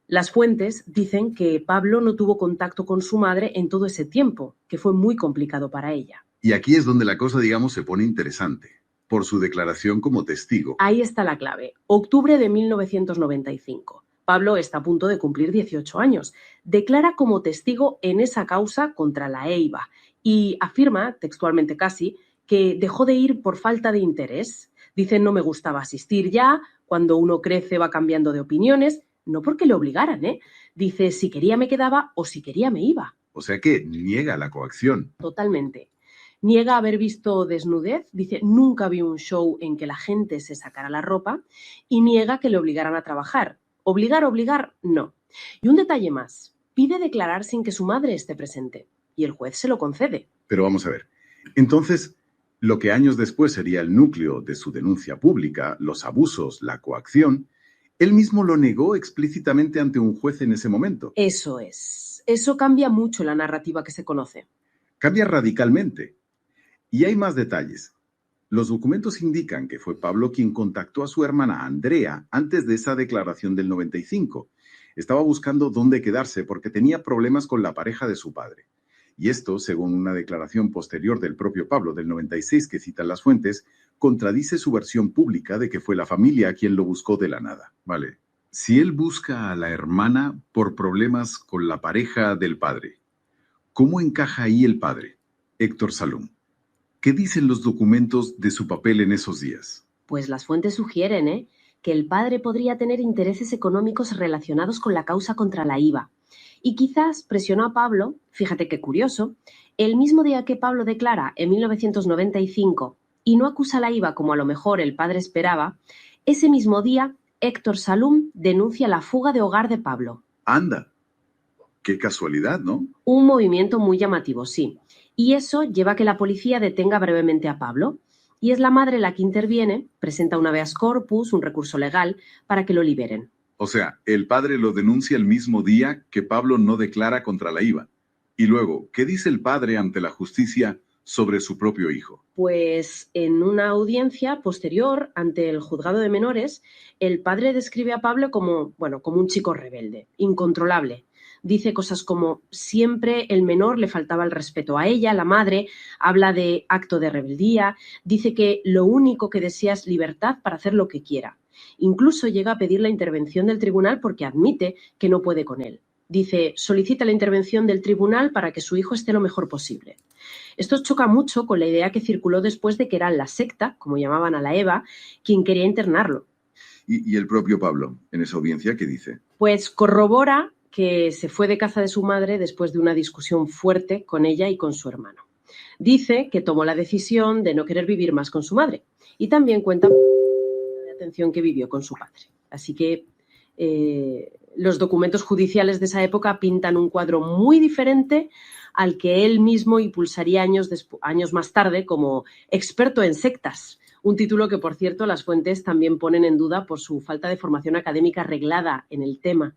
Las fuentes dicen que Pablo no tuvo contacto con su madre en todo ese tiempo, que fue muy complicado para ella. Y aquí es donde la cosa, digamos, se pone interesante, por su declaración como testigo. Ahí está la clave. Octubre de 1995. Pablo está a punto de cumplir 18 años. Declara como testigo en esa causa contra la EIBA y afirma, textualmente casi, que dejó de ir por falta de interés. Dice, no me gustaba asistir ya, cuando uno crece va cambiando de opiniones, no porque le obligaran, ¿eh? Dice, si quería me quedaba o si quería me iba. O sea que niega la coacción. Totalmente. Niega haber visto desnudez, dice, nunca vi un show en que la gente se sacara la ropa y niega que le obligaran a trabajar. Obligar, no. Y un detalle más, pide declarar sin que su madre esté presente y el juez se lo concede. Pero vamos a ver, entonces, lo que años después sería el núcleo de su denuncia pública, los abusos, la coacción, él mismo lo negó explícitamente ante un juez en ese momento. Eso es. Eso cambia mucho la narrativa que se conoce. Cambia radicalmente. Y hay más detalles. Los documentos indican que fue Pablo quien contactó a su hermana Andrea antes de esa declaración del 95. Estaba buscando dónde quedarse porque tenía problemas con la pareja de su padre. Y esto, según una declaración posterior del propio Pablo del 96 que citan las fuentes, contradice su versión pública de que fue la familia quien lo buscó de la nada. Vale. Si él busca a la hermana por problemas con la pareja del padre, ¿cómo encaja ahí el padre, Héctor Salum? ¿Qué dicen los documentos de su papel en esos días? Pues las fuentes sugieren, que el padre podría tener intereses económicos relacionados con la causa contra la IVA. Y quizás presionó a Pablo, fíjate qué curioso, el mismo día que Pablo declara en 1995 y no acusa a la IVA como a lo mejor el padre esperaba, ese mismo día Héctor Salum denuncia la fuga de hogar de Pablo. Anda, qué casualidad, ¿no? Un movimiento muy llamativo, sí. Y eso lleva a que la policía detenga brevemente a Pablo. Y es la madre la que interviene, presenta un habeas corpus, un recurso legal, para que lo liberen. O sea, el padre lo denuncia el mismo día que Pablo no declara contra la IVA. Y luego, ¿qué dice el padre ante la justicia sobre su propio hijo? Pues en una audiencia posterior ante el juzgado de menores, el padre describe a Pablo como un chico rebelde, incontrolable. Dice cosas como, siempre el menor le faltaba el respeto a ella, la madre, habla de acto de rebeldía, dice que lo único que desea es libertad para hacer lo que quiera. Incluso llega a pedir la intervención del tribunal porque admite que no puede con él. Dice, solicita la intervención del tribunal para que su hijo esté lo mejor posible. Esto choca mucho con la idea que circuló después de que era la secta, como llamaban a la EVA, quien quería internarlo. ¿Y el propio Pablo, en esa audiencia, qué dice? Pues corrobora que se fue de casa de su madre después de una discusión fuerte con ella y con su hermano. Dice que tomó la decisión de no querer vivir más con su madre y también cuenta la atención que vivió con su padre. Así que los documentos judiciales de esa época pintan un cuadro muy diferente al que él mismo impulsaría años más tarde como experto en sectas. Un título que, por cierto, las fuentes también ponen en duda por su falta de formación académica reglada en el tema.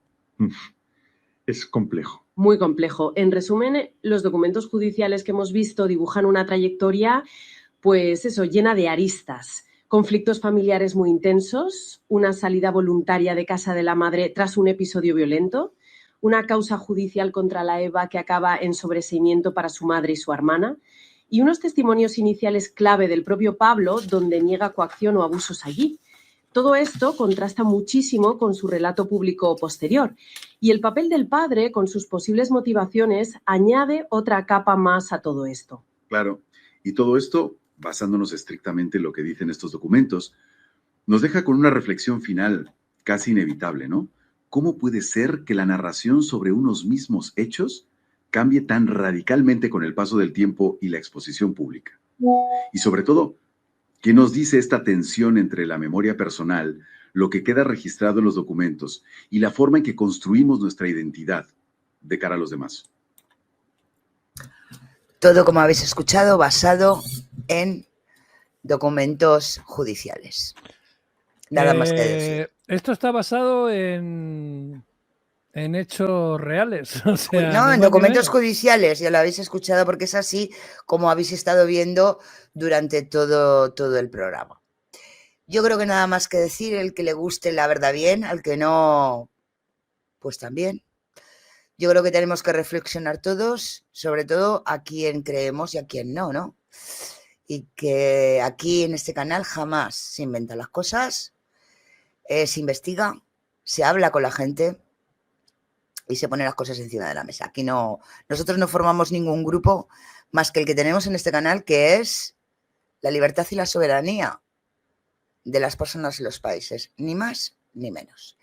Es complejo. Muy complejo. En resumen, los documentos judiciales que hemos visto dibujan una trayectoria, pues eso, llena de aristas. Conflictos familiares muy intensos, una salida voluntaria de casa de la madre tras un episodio violento, una causa judicial contra la EVA que acaba en sobreseimiento para su madre y su hermana, y unos testimonios iniciales clave del propio Pablo donde niega coacción o abusos allí. Todo esto contrasta muchísimo con su relato público posterior y el papel del padre, con sus posibles motivaciones, añade otra capa más a todo esto. Claro, y todo esto, basándonos estrictamente en lo que dicen estos documentos, nos deja con una reflexión final casi inevitable, ¿no? ¿Cómo puede ser que la narración sobre unos mismos hechos cambie tan radicalmente con el paso del tiempo y la exposición pública. Y sobre todo, ¿qué nos dice esta tensión entre la memoria personal, lo que queda registrado en los documentos y la forma en que construimos nuestra identidad de cara a los demás? Todo, como habéis escuchado, basado en documentos judiciales. Nada más que decir. Esto está basado en hechos reales. O sea, no, en documentos judiciales, ya lo habéis escuchado porque es así como habéis estado viendo durante todo el programa. Yo creo que nada más que decir, el que le guste la verdad bien, al que no, pues también. Yo creo que tenemos que reflexionar todos, sobre todo a quién creemos y a quién no, ¿no? Y que aquí en este canal jamás se inventan las cosas, se investiga, se habla con la gente y se ponen las cosas encima de la mesa. Aquí no, nosotros no formamos ningún grupo más que el que tenemos en este canal, que es la libertad y la soberanía de las personas y los países, ni más ni menos.